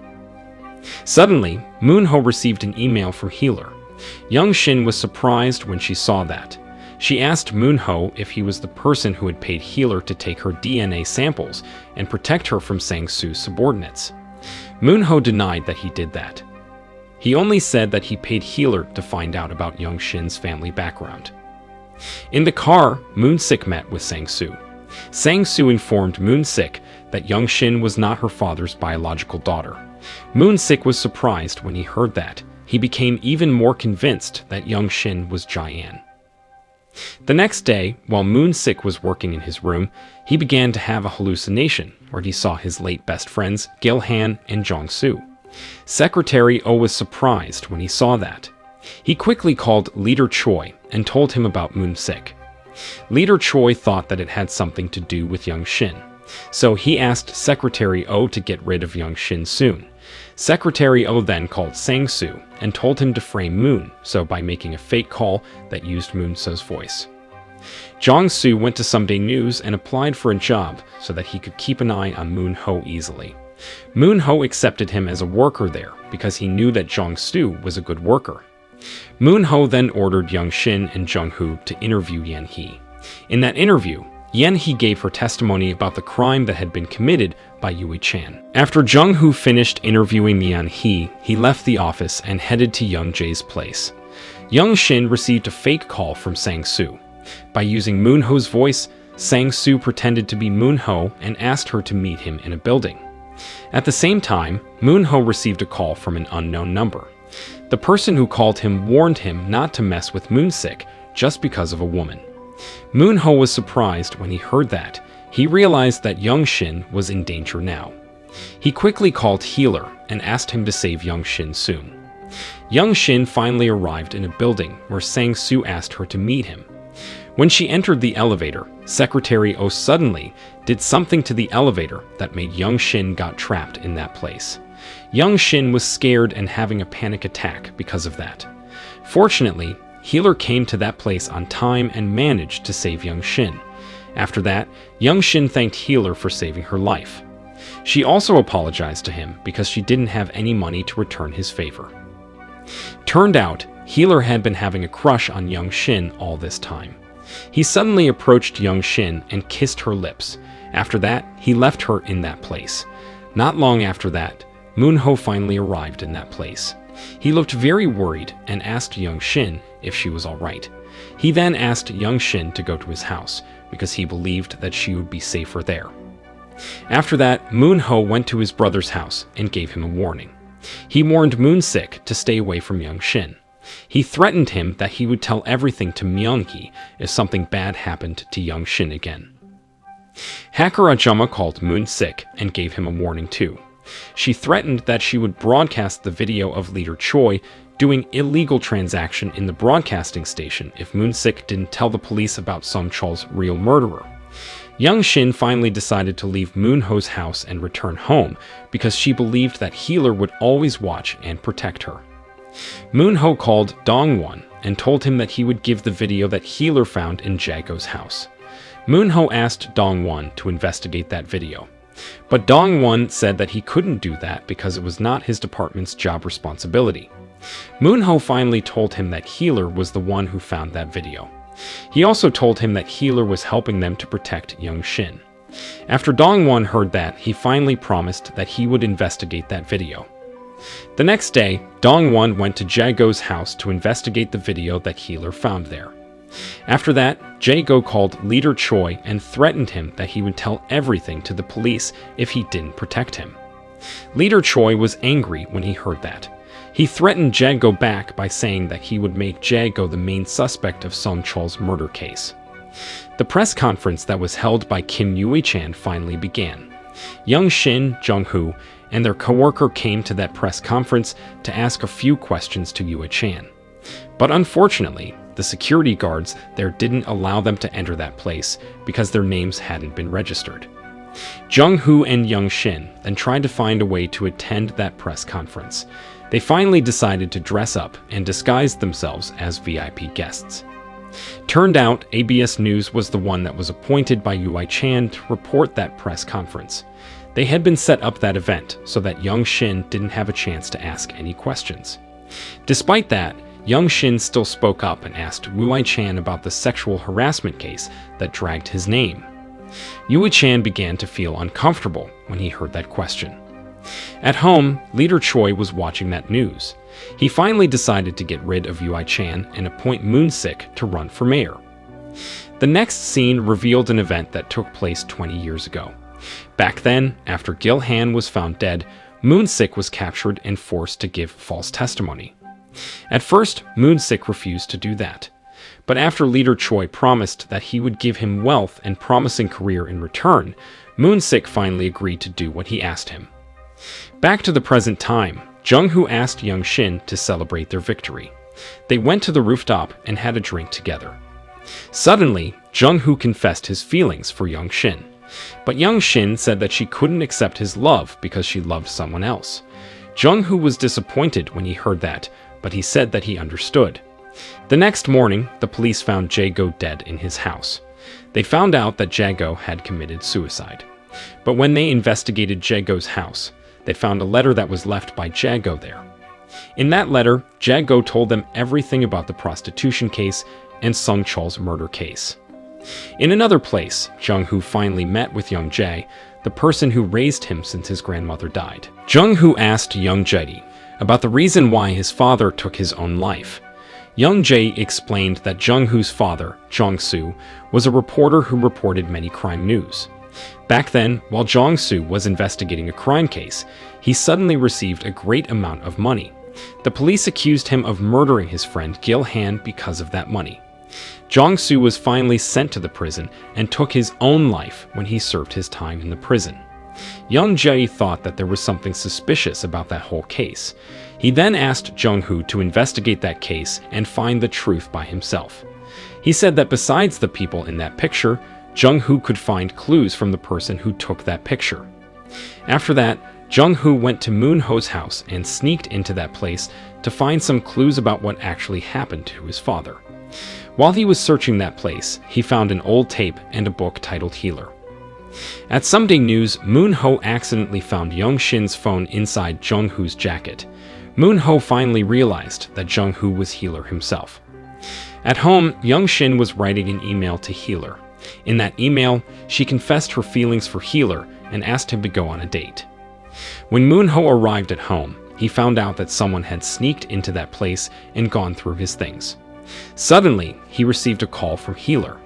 Suddenly, Moon-ho received an email from Healer. Young Shin was surprised when she saw that. She asked Moon-ho if he was the person who had paid Healer to take her DNA samples and protect her from Sang-soo's subordinates. Moon-ho denied that he did that. He only said that he paid Healer to find out about Young Shin's family background. In the car, Moon-sik met with Sang-soo. Sang-soo informed Moon-sik that Young Shin was not her father's biological daughter. Moon-sik was surprised when he heard that. He became even more convinced that Young Shin was Jae-an. The next day, while Moon-sik was working in his room, he began to have a hallucination where he saw his late best friends Gil-han and Jong-soo. Secretary Oh was surprised when he saw that. He quickly called Leader Choi and told him about Moon-sik. Leader Choi thought that it had something to do with Young Shin, so he asked Secretary Oh to get rid of Young Shin soon. Secretary Oh then called Sang-soo and told him to frame Moon, so by making a fake call that used Moon-so's voice. Jong-soo went to Someday News and applied for a job so that he could keep an eye on Moon-ho easily. Moon-ho accepted him as a worker there because he knew that Jong-soo was a good worker. Moon-ho then ordered Young-shin and Jung-hoo to interview Yen-hee. In that interview, Yen-hee gave her testimony about the crime that had been committed by Yui-chan. After Jung-hoo finished interviewing Yen-hee, he left the office and headed to Young-jae's place. Young-shin received a fake call from Sang-soo. By using Moon-ho's voice, Sang-soo pretended to be Moon-ho and asked her to meet him in a building. At the same time, Moon-ho received a call from an unknown number. The person who called him warned him not to mess with Moon-sik just because of a woman. Moon-ho was surprised when he heard that. He realized that Young-shin was in danger now. He quickly called Healer and asked him to save Young-shin soon. Young-shin finally arrived in a building where Sang-soo asked her to meet him. When she entered the elevator, Secretary Oh suddenly did something to the elevator that made Young-shin got trapped in that place. Young-shin was scared and having a panic attack because of that. Fortunately, Healer came to that place on time and managed to save Young-shin. After that, Young-shin thanked Healer for saving her life. She also apologized to him because she didn't have any money to return his favor. Turned out, Healer had been having a crush on Young-shin all this time. He suddenly approached Young-shin and kissed her lips. After that, he left her in that place. Not long after that, Moon-ho finally arrived in that place. He looked very worried and asked Young-shin if she was all right. He then asked Young-shin to go to his house because he believed that she would be safer there. After that, Moon-ho went to his brother's house and gave him a warning. He warned Moon-sik to stay away from Young-shin. He threatened him that he would tell everything to Myung-hee if something bad happened to Young-shin again. Hacker Ajuma called Moon-sik and gave him a warning too. She threatened that she would broadcast the video of Leader Choi doing illegal transaction in the broadcasting station if Moon-sik didn't tell the police about Sung Chol's real murderer. Young-shin finally decided to leave Moon-ho's house and return home because she believed that Healer would always watch and protect her. Moon-ho called Dong-won and told him that he would give the video that Healer found in Jago's house. Moon-ho asked Dong-won to investigate that video. But Dong-won said that he couldn't do that because it was not his department's job responsibility. Moon-ho finally told him that Healer was the one who found that video. He also told him that Healer was helping them to protect Young-shin. After Dong-won heard that, he finally promised that he would investigate that video. The next day, Dong-won went to Jago's house to investigate the video that Healer found there. After that, Jago called Leader Choi and threatened him that he would tell everything to the police if he didn't protect him. Leader Choi was angry when he heard that. He threatened Jago back by saying that he would make Jago the main suspect of Sung Chol's murder case. The press conference that was held by Kim Yui-chan finally began. Young-shin, Jung-hoo, and their co-worker came to that press conference to ask a few questions to Yui-chan. But unfortunately, the security guards there didn't allow them to enter that place because their names hadn't been registered. Jung-hoo and Young-shin then tried to find a way to attend that press conference. They finally decided to dress up and disguise themselves as VIP guests. Turned out, ABS News was the one that was appointed by Yui-chan to report that press conference. They had been set up that event so that Young-shin didn't have a chance to ask any questions. Despite that, Young-shin still spoke up and asked Yui-chan about the sexual harassment case that dragged his name. Yui-chan began to feel uncomfortable when he heard that question. At home, Leader Choi was watching that news. He finally decided to get rid of Yui-chan and appoint Moon-sik to run for mayor. The next scene revealed an event that took place 20 years ago. Back then, after Gil-han was found dead, Moon-sik was captured and forced to give false testimony. At first, Moon-sik refused to do that. But after Leader Choi promised that he would give him wealth and promising career in return, Moon-sik finally agreed to do what he asked him. Back to the present time, Jung-hoo asked Young-shin to celebrate their victory. They went to the rooftop and had a drink together. Suddenly, Jung-hoo confessed his feelings for Young-shin. But Young-shin said that she couldn't accept his love because she loved someone else. Jung-hoo was disappointed when he heard that, but he said that he understood. The next morning, the police found Jago dead in his house. They found out that Jago had committed suicide. But when they investigated Jago's house, they found a letter that was left by Jago there. In that letter, Jago told them everything about the prostitution case and Sung Chol's murder case. In another place, Jung-hoo finally met with Young Jae, the person who raised him since his grandmother died. Jung-hoo asked Young Jae about the reason why his father took his own life. Young Jae explained that Jung-hoo's father, Jong-soo, was a reporter who reported many crime news. Back then, while Jong-soo was investigating a crime case, he suddenly received a great amount of money. The police accused him of murdering his friend Gil-han because of that money. Jong-soo was finally sent to the prison and took his own life when he served his time in the prison. Young Jae thought that there was something suspicious about that whole case. He then asked Jung-hoo to investigate that case and find the truth by himself. He said that besides the people in that picture, Jung-hoo could find clues from the person who took that picture. After that, Jung-hoo went to Moon-ho's house and sneaked into that place to find some clues about what actually happened to his father. While he was searching that place, he found an old tape and a book titled Healer. At Someday News, Moon-ho accidentally found Young Shin's phone inside Jung-hoo's jacket. Moon-ho finally realized that Jung-hoo was Healer himself. At home, Young Shin was writing an email to Healer. In that email, she confessed her feelings for Healer and asked him to go on a date. When Moon-ho arrived at home, he found out that someone had sneaked into that place and gone through his things. Suddenly, he received a call from Healer.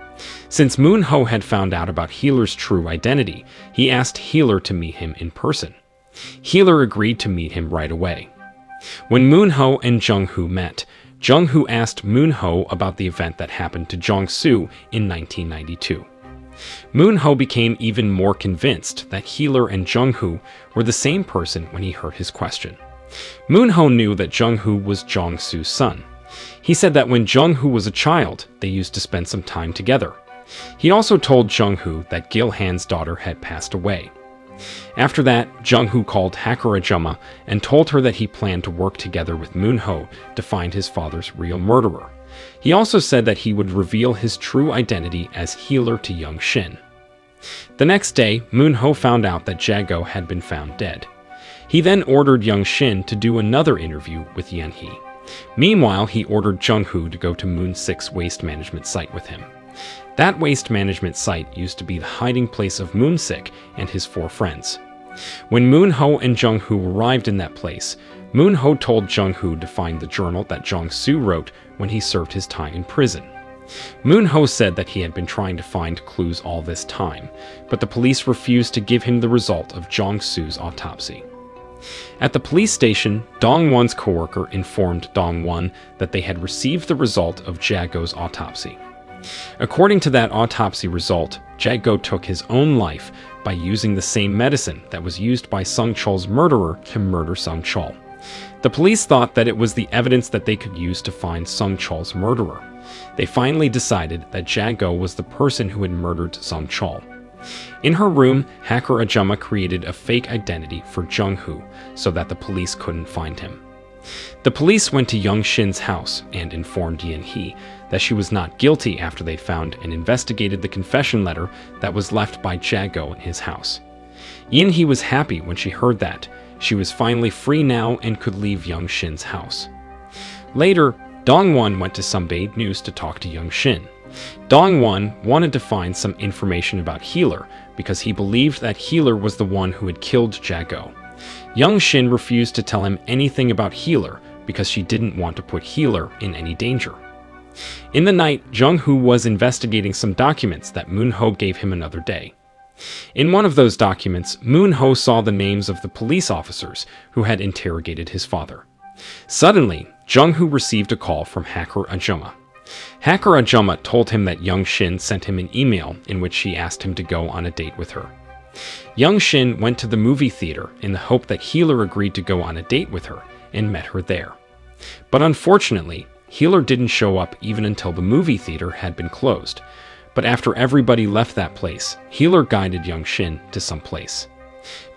Since Moon-ho had found out about Healer's true identity, he asked Healer to meet him in person. Healer agreed to meet him right away. When Moon-ho and Jung-hoo met, Jung-hoo asked Moon-ho about the event that happened to Jong-soo in 1992. Moon-ho became even more convinced that Healer and Jung-hoo were the same person when he heard his question. Moon-ho knew that Jung-hoo was Jong-soo's son. He said that when Jung-hoo was a child, they used to spend some time together. He also told Jung-hoo that Gil-han's daughter had passed away. After that, Jung-hoo called Hakurajuma and told her that he planned to work together with Moon-ho to find his father's real murderer. He also said that he would reveal his true identity as Healer to Young Shin. The next day, Moon-ho found out that Jago had been found dead. He then ordered Young Shin to do another interview with Yen-hee. Meanwhile, he ordered Jung-hoo to go to Moon-6 waste management site with him. That waste management site used to be the hiding place of Moon-sik and his 4 friends. When Moon-ho and Jung-hoo arrived in that place, Moon-ho told Jung-hoo to find the journal that Jong-soo wrote when he served his time in prison. Moon-ho said that he had been trying to find clues all this time, but the police refused to give him the result of Jong-soo's autopsy. At the police station, Dong-won's coworker informed Dong-won that they had received the result of Jago's autopsy. According to that autopsy result, Jago took his own life by using the same medicine that was used by Sung Chol's murderer to murder Sung Chol. The police thought that it was the evidence that they could use to find Sung Chol's murderer. They finally decided that Jago was the person who had murdered Sung Chol. In her room, Hakurajuma created a fake identity for Jung-hoo so that the police couldn't find him. The police went to Young Shin's house and informed Yen-hee that she was not guilty after they found and investigated the confession letter that was left by Jago in his house. Yen-hee was happy when she heard that. She was finally free now and could leave Young Shin's house. Later, Dong-won went to Someday News to talk to Young Shin. Dong-won wanted to find some information about Healer because he believed that Healer was the one who had killed Jago. Young Shin refused to tell him anything about Healer because she didn't want to put Healer in any danger. In the night, Jung-hoo was investigating some documents that Moon-ho gave him another day. In one of those documents, Moon-ho saw the names of the police officers who had interrogated his father. Suddenly, Jung-hoo received a call from Hakurajuma. Hakurajuma told him that Young Shin sent him an email in which she asked him to go on a date with her. Young Shin went to the movie theater in the hope that Healer agreed to go on a date with her and met her there. But unfortunately, Healer didn't show up even until the movie theater had been closed. But after everybody left that place, Healer guided Young Shin to some place.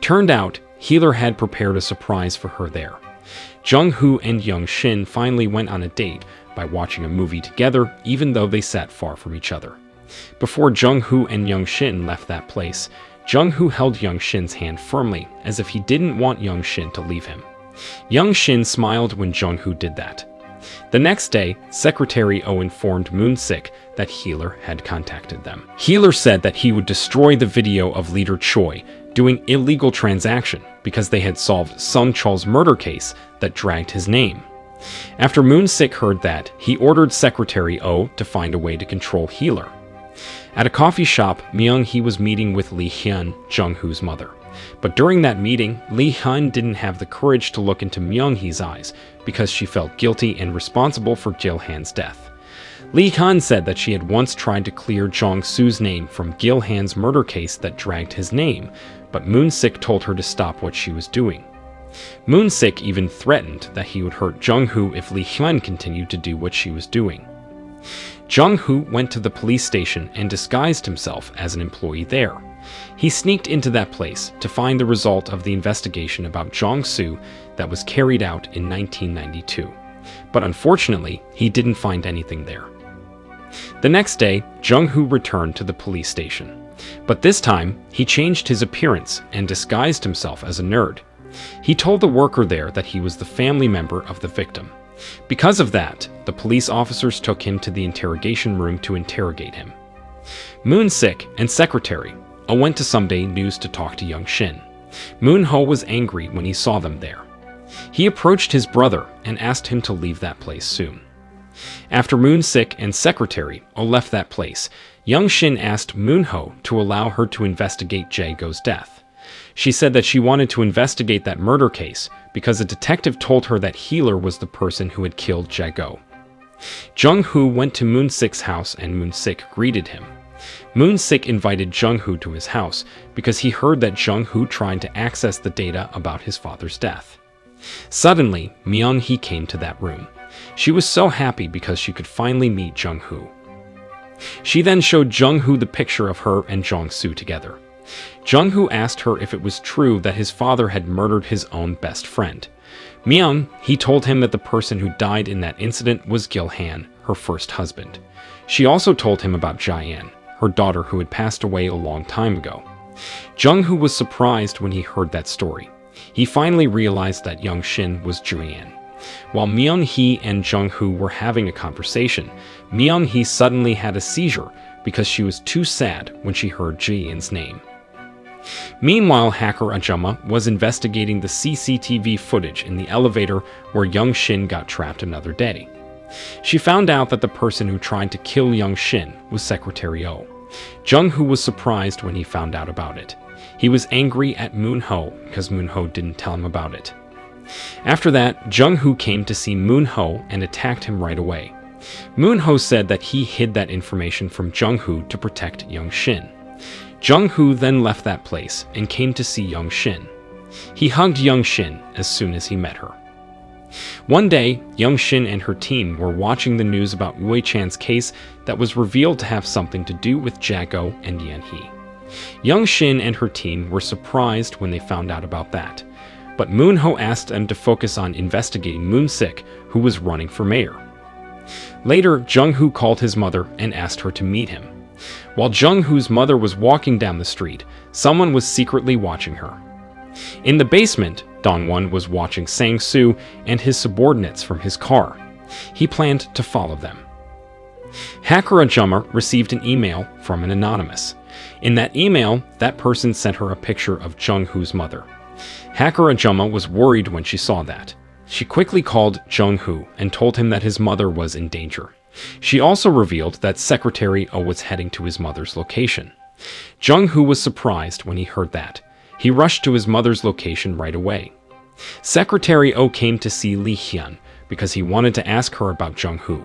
Turned out, Healer had prepared a surprise for her there. Jung-hoo and Young Shin finally went on a date by watching a movie together even though they sat far from each other. Before Jung-hoo and Young-shin left that place, Jung-hoo held Young-shin's hand firmly, as if he didn't want Young-shin to leave him. Young-shin smiled when Jung-hoo did that. The next day, Secretary Oh informed Moon-sik that Healer had contacted them. Healer said that he would destroy the video of Leader Choi doing illegal transaction because they had solved Sung Chul's murder case that dragged his name. After Moon-sik heard that, he ordered Secretary Oh to find a way to control Healer. At a coffee shop, Myung-hee was meeting with Lee Hyun, Jung-hoo's mother. But during that meeting, Lee Hyun didn't have the courage to look into Myung-hee's eyes because she felt guilty and responsible for Gil-han's death. Lee Hyun said that she had once tried to clear Jong-soo's name from Gil-han's murder case that dragged his name, but Moon-sik told her to stop what she was doing. Moon-sik even threatened that he would hurt Jung-hoo if Lee Hyun continued to do what she was doing. Jung-hoo went to the police station and disguised himself as an employee there. He sneaked into that place to find the result of the investigation about Jong-soo that was carried out in 1992. But unfortunately, he didn't find anything there. The next day, Jung-hoo returned to the police station. But this time, he changed his appearance and disguised himself as a nerd. He told the worker there that he was the family member of the victim. Because of that, the police officers took him to the interrogation room to interrogate him. Moon-sik and Secretary Oh went to Someday News to talk to Young-shin. Moon-ho was angry when he saw them there. He approached his brother and asked him to leave that place soon. After Moon-sik and Secretary Oh left that place, Young-shin asked Moon-ho to allow her to investigate Jae-go's death. She said that she wanted to investigate that murder case because a detective told her that Healer was the person who had killed Jae-go. Jung-hoo went to Moon-sik's house and Moon-sik greeted him. Moon-sik invited Jung-hoo to his house because he heard that Jung-hoo tried to access the data about his father's death. Suddenly, Myung-hee came to that room. She was so happy because she could finally meet Jung-hoo. She then showed Jung-hoo the picture of her and Jong-soo together. Jung-hoo asked her if it was true that his father had murdered his own best friend. He told him that the person who died in that incident was Gil-han, her first husband. She also told him about Jae-an, her daughter who had passed away a long time ago. Jung-hoo was surprised when he heard that story. He finally realized that Young-shin was Jae-an. While Myung-hee and Jung-hoo were having a conversation, Myung-hee suddenly had a seizure because she was too sad when she heard Jae-an's name. Meanwhile, hacker Ajuma was investigating the CCTV footage in the elevator where Young-shin got trapped another day. She found out that the person who tried to kill Young-shin was Secretary Oh. Jung-hoo was surprised when he found out about it. He was angry at Moon-ho because Moon-ho didn't tell him about it. After that, Jung-hoo came to see Moon-ho and attacked him right away. Moon-ho said that he hid that information from Jung-hoo to protect Young-shin. Jung-hoo then left that place and came to see Young-shin. He hugged Young-shin as soon as he met her. One day, Young-shin and her team were watching the news about Uwe-chan's case that was revealed to have something to do with Jae-go and Yeon-hee. Young-shin and her team were surprised when they found out about that, but Moon-ho asked them to focus on investigating Moon-sik, who was running for mayor. Later, Jung-hoo called his mother and asked her to meet him. While Jung-hoo's mother was walking down the street, someone was secretly watching her. In the basement, Dong-won was watching Sang-soo and his subordinates from his car. He planned to follow them. Hacker Ajuma received an email from an anonymous. In that email, that person sent her a picture of Jung-hoo's mother. Hacker Ajuma was worried when she saw that. She quickly called Jung-hoo and told him that his mother was in danger. She also revealed that Secretary Oh was heading to his mother's location. Jung-hoo was surprised when he heard that. He rushed to his mother's location right away. Secretary Oh came to see Lee Hyun because he wanted to ask her about Jung-hoo.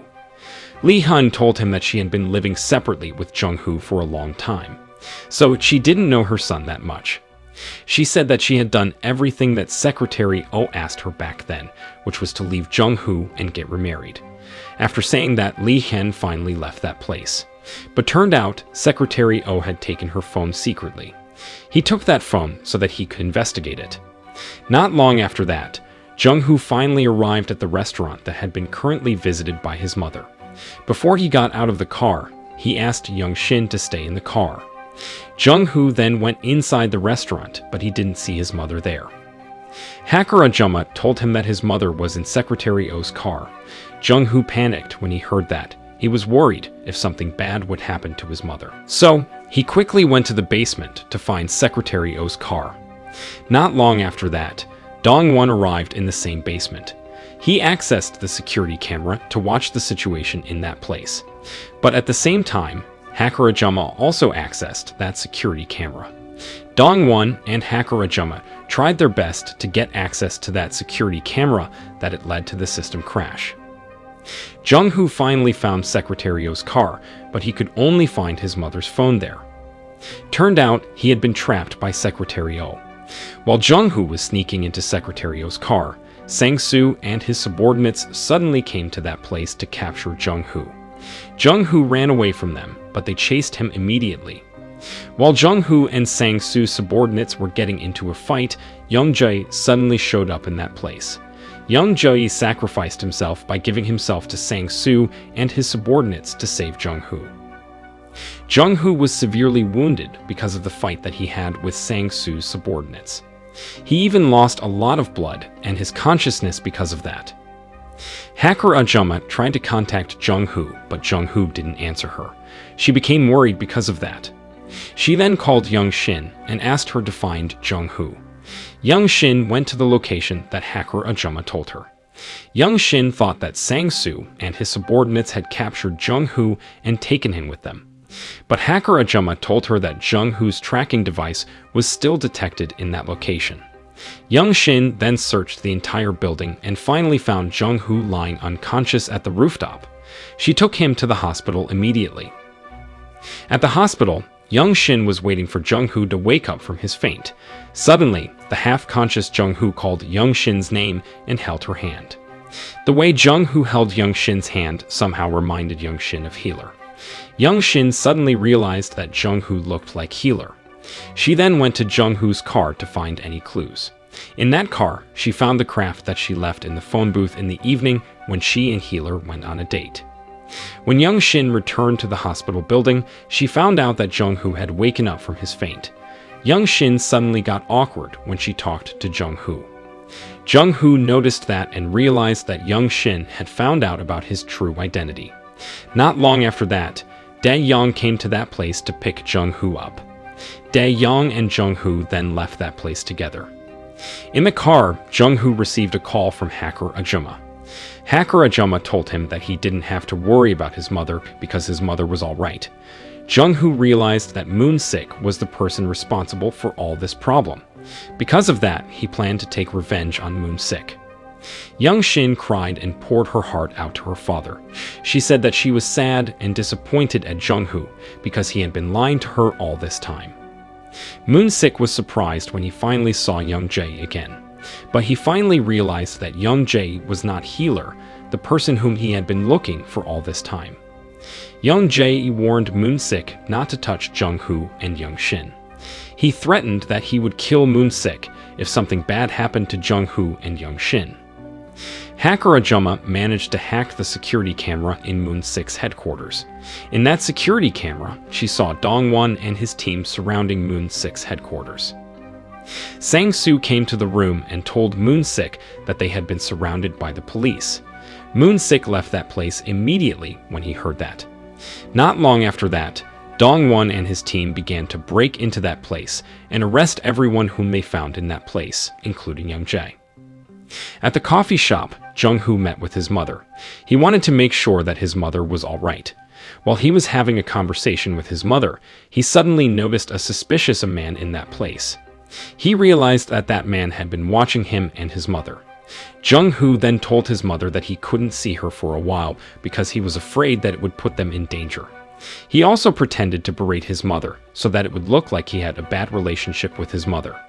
Lee Hyun told him that she had been living separately with Jung-hoo for a long time, so she didn't know her son that much. She said that she had done everything that Secretary Oh asked her back then, which was to leave Jung-hoo and get remarried. After saying that, Lee Hyun finally left that place. But turned out, Secretary Oh had taken her phone secretly. He took that phone so that he could investigate it. Not long after that, Jung-hoo finally arrived at the restaurant that had been currently visited by his mother. Before he got out of the car, he asked Young Shin to stay in the car. Jung-hoo then went inside the restaurant, but he didn't see his mother there. Hacker Ajuma told him that his mother was in Secretary Oh's car. Jung-hoo panicked when he heard that. He was worried if something bad would happen to his mother. So, he quickly went to the basement to find Secretary Oh's car. Not long after that, Dong-won arrived in the same basement. He accessed the security camera to watch the situation in that place. But at the same time, Hacker Ajuma also accessed that security camera. Dong-won and Hacker Ajuma tried their best to get access to that security camera that it led to the system crash. Jung-hoo finally found Secretary Oh's car, but he could only find his mother's phone there. Turned out he had been trapped by Secretary Oh. While Jung-hoo was sneaking into Secretary Oh's car, Sang-soo and his subordinates suddenly came to that place to capture Jung-hoo. Jung-hoo ran away from them, but they chased him immediately. While Jung-hoo and Sang-soo's subordinates were getting into a fight, Young Jae suddenly showed up in that place. Young Jae sacrificed himself by giving himself to Sang-soo and his subordinates to save Jung-hoo. Jung-hoo was severely wounded because of the fight that he had with Sang-soo's subordinates. He even lost a lot of blood and his consciousness because of that. Hacker Ajuma tried to contact Jung-hoo, but Jung-hoo didn't answer her. She became worried because of that. She then called Young Shin and asked her to find Jung-hoo. Young Shin went to the location that Hacker Ajuma told her. Young Shin thought that Sang-soo and his subordinates had captured Jung-hoo and taken him with them. But Hacker Ajuma told her that Jung-hoo's tracking device was still detected in that location. Young Shin then searched the entire building and finally found Jung-hoo lying unconscious at the rooftop. She took him to the hospital immediately. At the hospital, Young Shin was waiting for Jung-hoo to wake up from his faint. Suddenly, the half-conscious Jung-hoo called Young Shin's name and held her hand. The way Jung-hoo held Young Shin's hand somehow reminded Young Shin of Healer. Young Shin suddenly realized that Jung-hoo looked like Healer. She then went to Jung-hoo's car to find any clues. In that car, she found the craft that she left in the phone booth in the evening when she and Healer went on a date. When Young Shin returned to the hospital building, she found out that Jung-hoo had waken up from his faint. Young Shin suddenly got awkward when she talked to Jung-hoo. Jung-hoo noticed that and realized that Young Shin had found out about his true identity. Not long after that, Dae-young came to that place to pick Jung-hoo up. Dae-young and Jung-hoo then left that place together. In the car, Jung-hoo received a call from Hacker Ajuma. Hacker Ajuma told him that he didn't have to worry about his mother because his mother was alright. Jung-hoo realized that Moon-sik was the person responsible for all this problem. Because of that, he planned to take revenge on Moon-sik. Young Shin cried and poured her heart out to her father. She said that she was sad and disappointed at Jung-hoo because he had been lying to her all this time. Moon-sik was surprised when he finally saw Young Jae again. But he finally realized that Young Jae was not Healer, the person whom he had been looking for all this time. Young Jae warned Moon-sik not to touch Jung-hoo and Young Shin. He threatened that he would kill Moon-sik if something bad happened to Jung-hoo and Young Shin. Hacker Ajuma managed to hack the security camera in Moon-sik's headquarters. In that security camera, she saw Dong-won and his team surrounding Moon-sik's headquarters. Sang-soo came to the room and told Moon-sik that they had been surrounded by the police. Moon-sik left that place immediately when he heard that. Not long after that, Dong-won and his team began to break into that place and arrest everyone whom they found in that place, including Young Jae. At the coffee shop, Jung-hoo met with his mother. He wanted to make sure that his mother was all right. While he was having a conversation with his mother, he suddenly noticed a suspicious man in that place. He realized that that man had been watching him and his mother. Jung-hoo then told his mother that he couldn't see her for a while because he was afraid that it would put them in danger. He also pretended to berate his mother so that it would look like he had a bad relationship with his mother.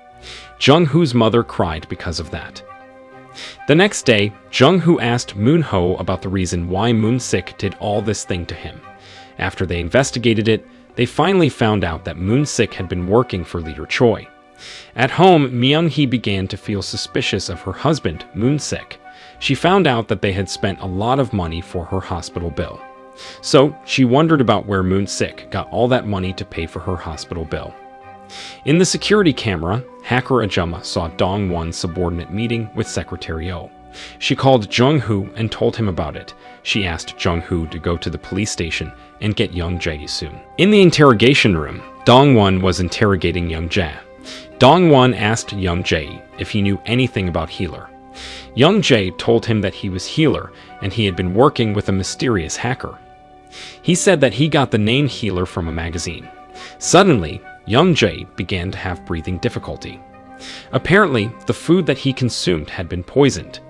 Jung-hoo's mother cried because of that. The next day, Jung-hoo asked Moon-ho about the reason why Moon-sik did all this thing to him. After they investigated it, they finally found out that Moon-sik had been working for Leader Choi. At home, Myung-hee began to feel suspicious of her husband, Moon-sik. She found out that they had spent a lot of money for her hospital bill. So she wondered about where Moon-sik got all that money to pay for her hospital bill. In the security camera, hacker Ajuma saw Dong-won's subordinate meeting with Secretary Oh. She called Jung-hoo and told him about it. She asked Jung-hoo to go to the police station and get Young-jae soon. In the interrogation room, Dong-won was interrogating Young-jae. Dong-won asked Young-jae if he knew anything about Healer. Young-jae told him that he was Healer and he had been working with a mysterious hacker. He said that he got the name Healer from a magazine. Suddenly, Young-jae began to have breathing difficulty. Apparently, the food that he consumed had been poisoned.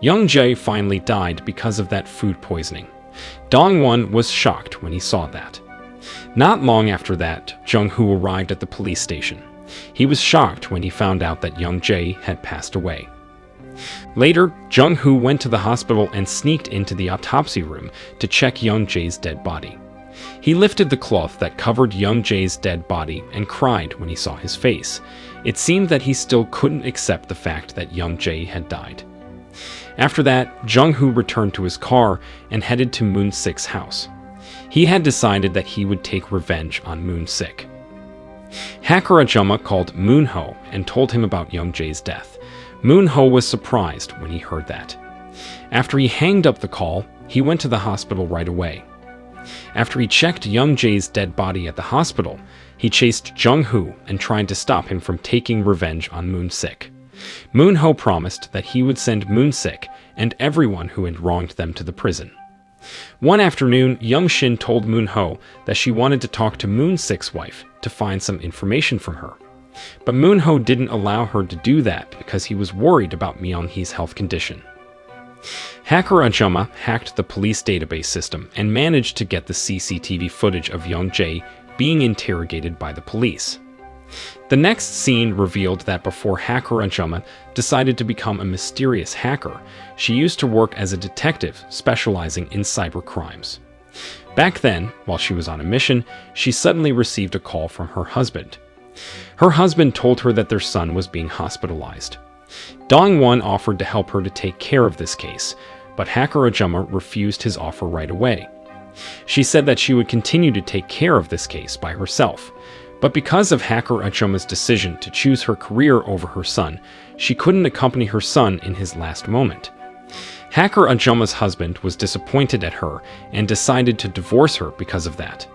Young-jae finally died because of that food poisoning. Dong-won was shocked when he saw that. Not long after that, Jung-hoo arrived at the police station. He was shocked when he found out that Young-jae had passed away. Later, Jung-hoo went to the hospital and sneaked into the autopsy room to check Young-jae's dead body. He lifted the cloth that covered Young-jae's dead body and cried when he saw his face. It seemed that he still couldn't accept the fact that Young-jae had died. After that, Jung-hoo returned to his car and headed to Moon-sik's house. He had decided that he would take revenge on Moon-sik. Hacker Ajuma called Moon-ho and told him about Young-jae's death. Moon-ho was surprised when he heard that. After he hanged up the call, he went to the hospital right away. After he checked Young-jae's dead body at the hospital, he chased Jung-hoo and tried to stop him from taking revenge on Moon-sik. Moon-ho promised that he would send Moon-sik and everyone who had wronged them to the prison. One afternoon, Young-shin told Moon-ho that she wanted to talk to Moon-sik's wife to find some information from her. But Moon-ho didn't allow her to do that because he was worried about Myung-hee's health condition. Hacker Ajuma hacked the police database system and managed to get the CCTV footage of Young-jae being interrogated by the police. The next scene revealed that before Hacker Ajuma decided to become a mysterious hacker, she used to work as a detective specializing in cyber crimes. Back then, while she was on a mission, she suddenly received a call from her husband. Her husband told her that their son was being hospitalized. Dong-won offered to help her to take care of this case, but Hacker Ajuma refused his offer right away. She said that she would continue to take care of this case by herself, but because of Hacker Ajuma's decision to choose her career over her son, she couldn't accompany her son in his last moment. Hacker Ajuma's husband was disappointed at her and decided to divorce her because of that.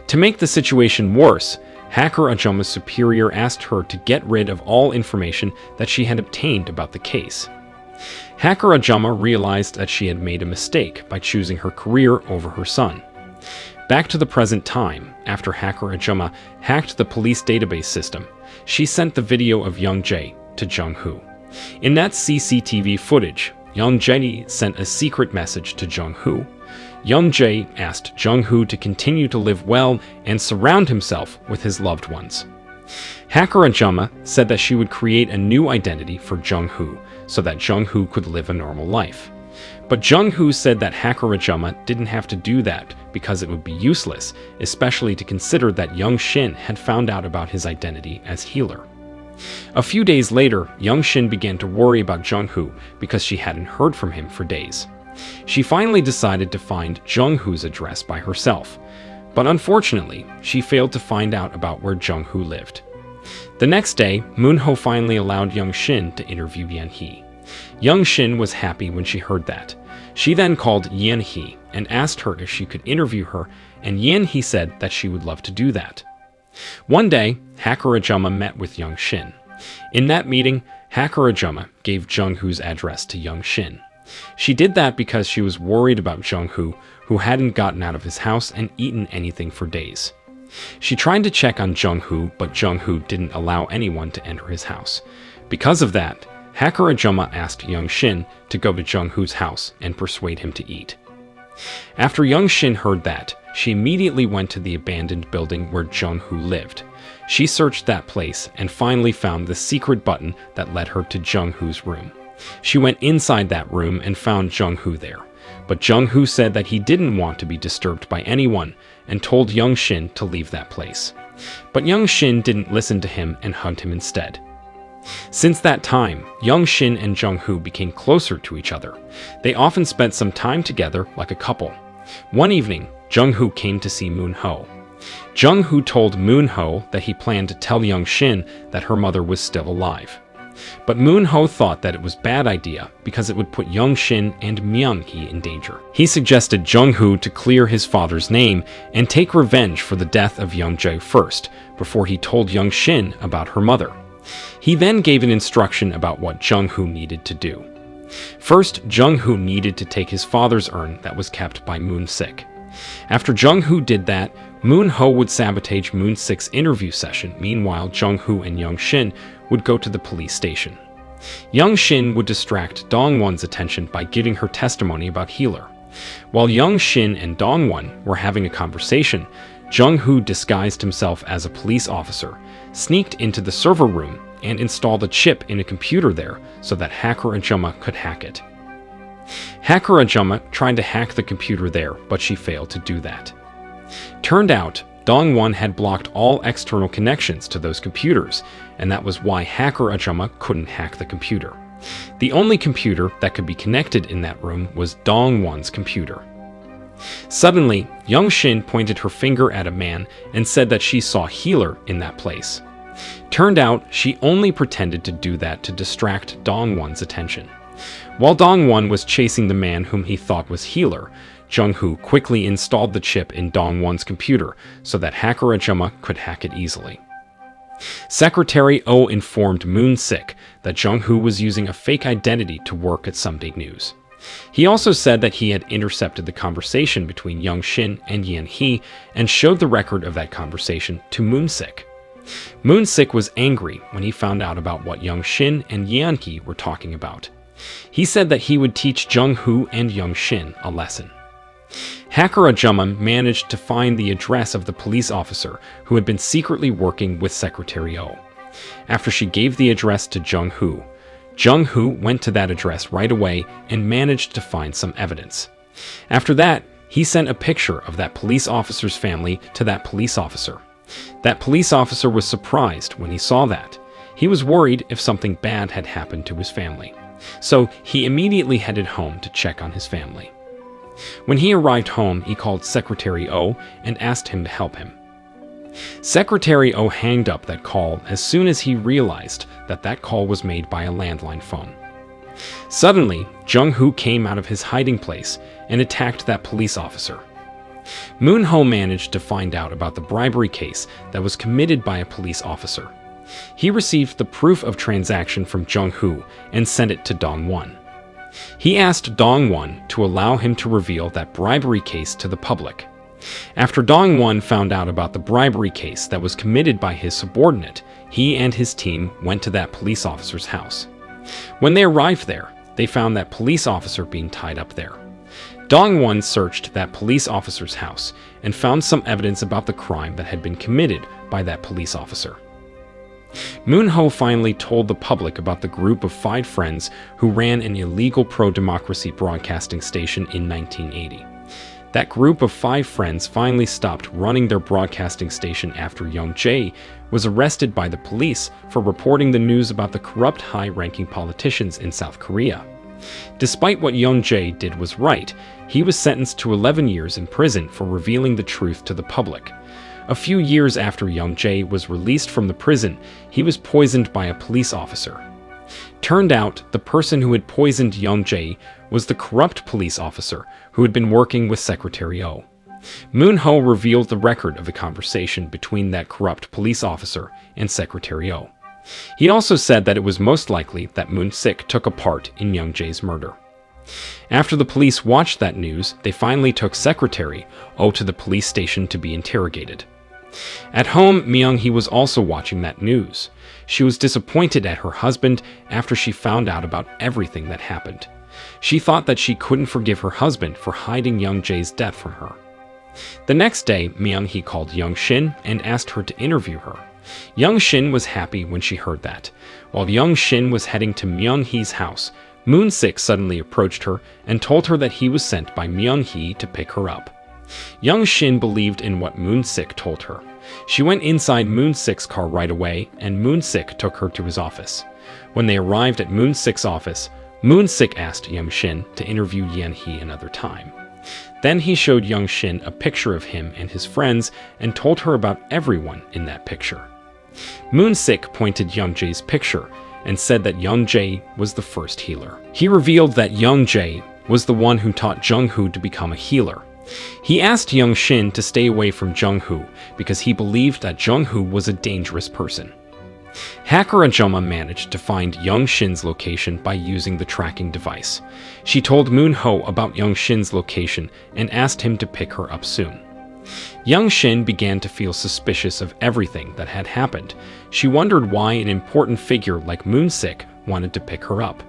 To make the situation worse, Hacker Ajuma's superior asked her to get rid of all information that she had obtained about the case. Hacker Ajuma realized that she had made a mistake by choosing her career over her son. Back to the present time, after Hacker Ajuma hacked the police database system, she sent the video of Young-jae to Jung-hoo. In that CCTV footage, Young-jae sent a secret message to Jung-hoo. Young-jae asked Jung-hoo to continue to live well and surround himself with his loved ones. Hacker Ajuma said that she would create a new identity for Jung-hoo so that Jung-hoo could live a normal life. But Jung-hoo said that Hacker Ajuma didn't have to do that because it would be useless, especially to consider that Young-shin had found out about his identity as Healer. A few days later, Young-shin began to worry about Jung-hoo because she hadn't heard from him for days. She finally decided to find Jung-hoo's address by herself, but unfortunately, she failed to find out about where Jung-hoo lived. The next day, Moon-ho finally allowed Young-shin to interview Yan-hee. Young-shin was happy when she heard that. She then called Yan-hee and asked her if she could interview her, and Yan-hee said that she would love to do that. One day, Hacker Ajuma met with Young-shin. In that meeting, Hacker Ajuma gave Jung-hoo's address to Young-shin. She did that because she was worried about Jung-hoo, who hadn't gotten out of his house and eaten anything for days. She tried to check on Jung-hoo, but Jung-hoo didn't allow anyone to enter his house. Because of that, Hacker Ajuma asked Young-shin to go to Jung-hoo's house and persuade him to eat. After Young-shin heard that, she immediately went to the abandoned building where Jung-hoo lived. She searched that place and finally found the secret button that led her to Jung-hoo's room. She went inside that room and found Jung-hoo there, but Jung-hoo said that he didn't want to be disturbed by anyone and told Young-shin to leave that place. But Young-shin didn't listen to him and hugged him instead. Since that time, Young-shin and Jung-hoo became closer to each other. They often spent some time together like a couple. One evening, Jung-hoo came to see Moon-ho. Jung-hoo told Moon-ho that he planned to tell Young-shin that her mother was still alive. But Moon-ho thought that it was a bad idea because it would put Young-shin and Myung-hee in danger. He suggested Jung-hoo to clear his father's name and take revenge for the death of Young-jae first, before he told Young-shin about her mother. He then gave an instruction about what Jung-hoo needed to do. First, Jung-hoo needed to take his father's urn that was kept by Moon-sik. After Jung-hoo did that, Moon-ho would sabotage Moon-sik's interview session. Meanwhile, Jung-hoo and Young-shin would go to the police station. Young-shin would distract Dong-won's attention by giving her testimony about Healer. While Young-shin and Dong-won were having a conversation, Jung-hoo disguised himself as a police officer, sneaked into the server room, and installed a chip in a computer there so that hacker Ajuma could hack it. Hacker Ajuma tried to hack the computer there, but she failed to do that. Turned out, Dong-won had blocked all external connections to those computers, and that was why hacker Ajuma couldn't hack the computer. The only computer that could be connected in that room was Dong-won's computer. Suddenly, Young-shin pointed her finger at a man and said that she saw Healer in that place. Turned out, she only pretended to do that to distract Dong-won's attention. While Dong-won was chasing the man whom he thought was Healer, Jung-hoo quickly installed the chip in Dong-won's computer so that hacker Ajuma could hack it easily. Secretary Oh informed Moon-sik that Jung-hoo was using a fake identity to work at Someday News. He also said that he had intercepted the conversation between Young-shin and Yan-hee and showed the record of that conversation to Moon-sik. Moon-sik was angry when he found out about what Young-shin and Yan-hee were talking about. He said that he would teach Jung-hoo and Young-shin a lesson. Hacker Ajuma managed to find the address of the police officer who had been secretly working with Secretary Oh. After she gave the address to Jung-hoo, Jung-hoo went to that address right away and managed to find some evidence. After that, he sent a picture of that police officer's family to that police officer. That police officer was surprised when he saw that. He was worried if something bad had happened to his family. So he immediately headed home to check on his family. When he arrived home, he called Secretary Oh and asked him to help him. Secretary Oh hanged up that call as soon as he realized that that call was made by a landline phone. Suddenly, Jung-hoo came out of his hiding place and attacked that police officer. Moon-ho managed to find out about the bribery case that was committed by a police officer. He received the proof of transaction from Jung-hoo and sent it to Dong-won. He asked Dong-won to allow him to reveal that bribery case to the public. After Dong-won found out about the bribery case that was committed by his subordinate, he and his team went to that police officer's house. When they arrived there, they found that police officer being tied up there. Dong-won searched that police officer's house and found some evidence about the crime that had been committed by that police officer. Moon-ho finally told the public about the group of 5 friends who ran an illegal pro-democracy broadcasting station in 1980. That group of 5 friends finally stopped running their broadcasting station after Young-jae was arrested by the police for reporting the news about the corrupt high-ranking politicians in South Korea. Despite what Young-jae did was right, he was sentenced to 11 years in prison for revealing the truth to the public. A few years after Young-jae was released from the prison, he was poisoned by a police officer. Turned out, the person who had poisoned Young-jae was the corrupt police officer who had been working with Secretary Oh. Moon-ho revealed the record of the conversation between that corrupt police officer and Secretary Oh. He also said that it was most likely that Moon-sik took a part in Young-jae's murder. After the police watched that news, they finally took Secretary Oh to the police station to be interrogated. At home, Myung-hee was also watching that news. She was disappointed at her husband after she found out about everything that happened. She thought that she couldn't forgive her husband for hiding Young-jae's death from her. The next day, Myung-hee called Young-shin and asked her to interview her. Young-shin was happy when she heard that. While Young-shin was heading to Myung-hee's house, Moon-sik suddenly approached her and told her that he was sent by Myung-hee to pick her up. Young-shin believed in what Moon-sik told her. She went inside Moon-sik's car right away, and Moon-sik took her to his office. When they arrived at Moon-sik's office, Moon-sik asked Young-shin to interview Yan-hee another time. Then he showed Young Shin a picture of him and his friends and told her about everyone in that picture. Moon Sik pointed Young Jae's picture and said that Young Jae was the first healer. He revealed that Young Jae was the one who taught Jung-hoo to become a healer. He asked Young Shin to stay away from Jung-hoo because he believed that Jung-hoo was a dangerous person. Hacker Ajuma managed to find Young Shin's location by using the tracking device. She told Moon-ho about Young Shin's location and asked him to pick her up soon. Young Shin began to feel suspicious of everything that had happened. She wondered why an important figure like Moon Sik wanted to pick her up.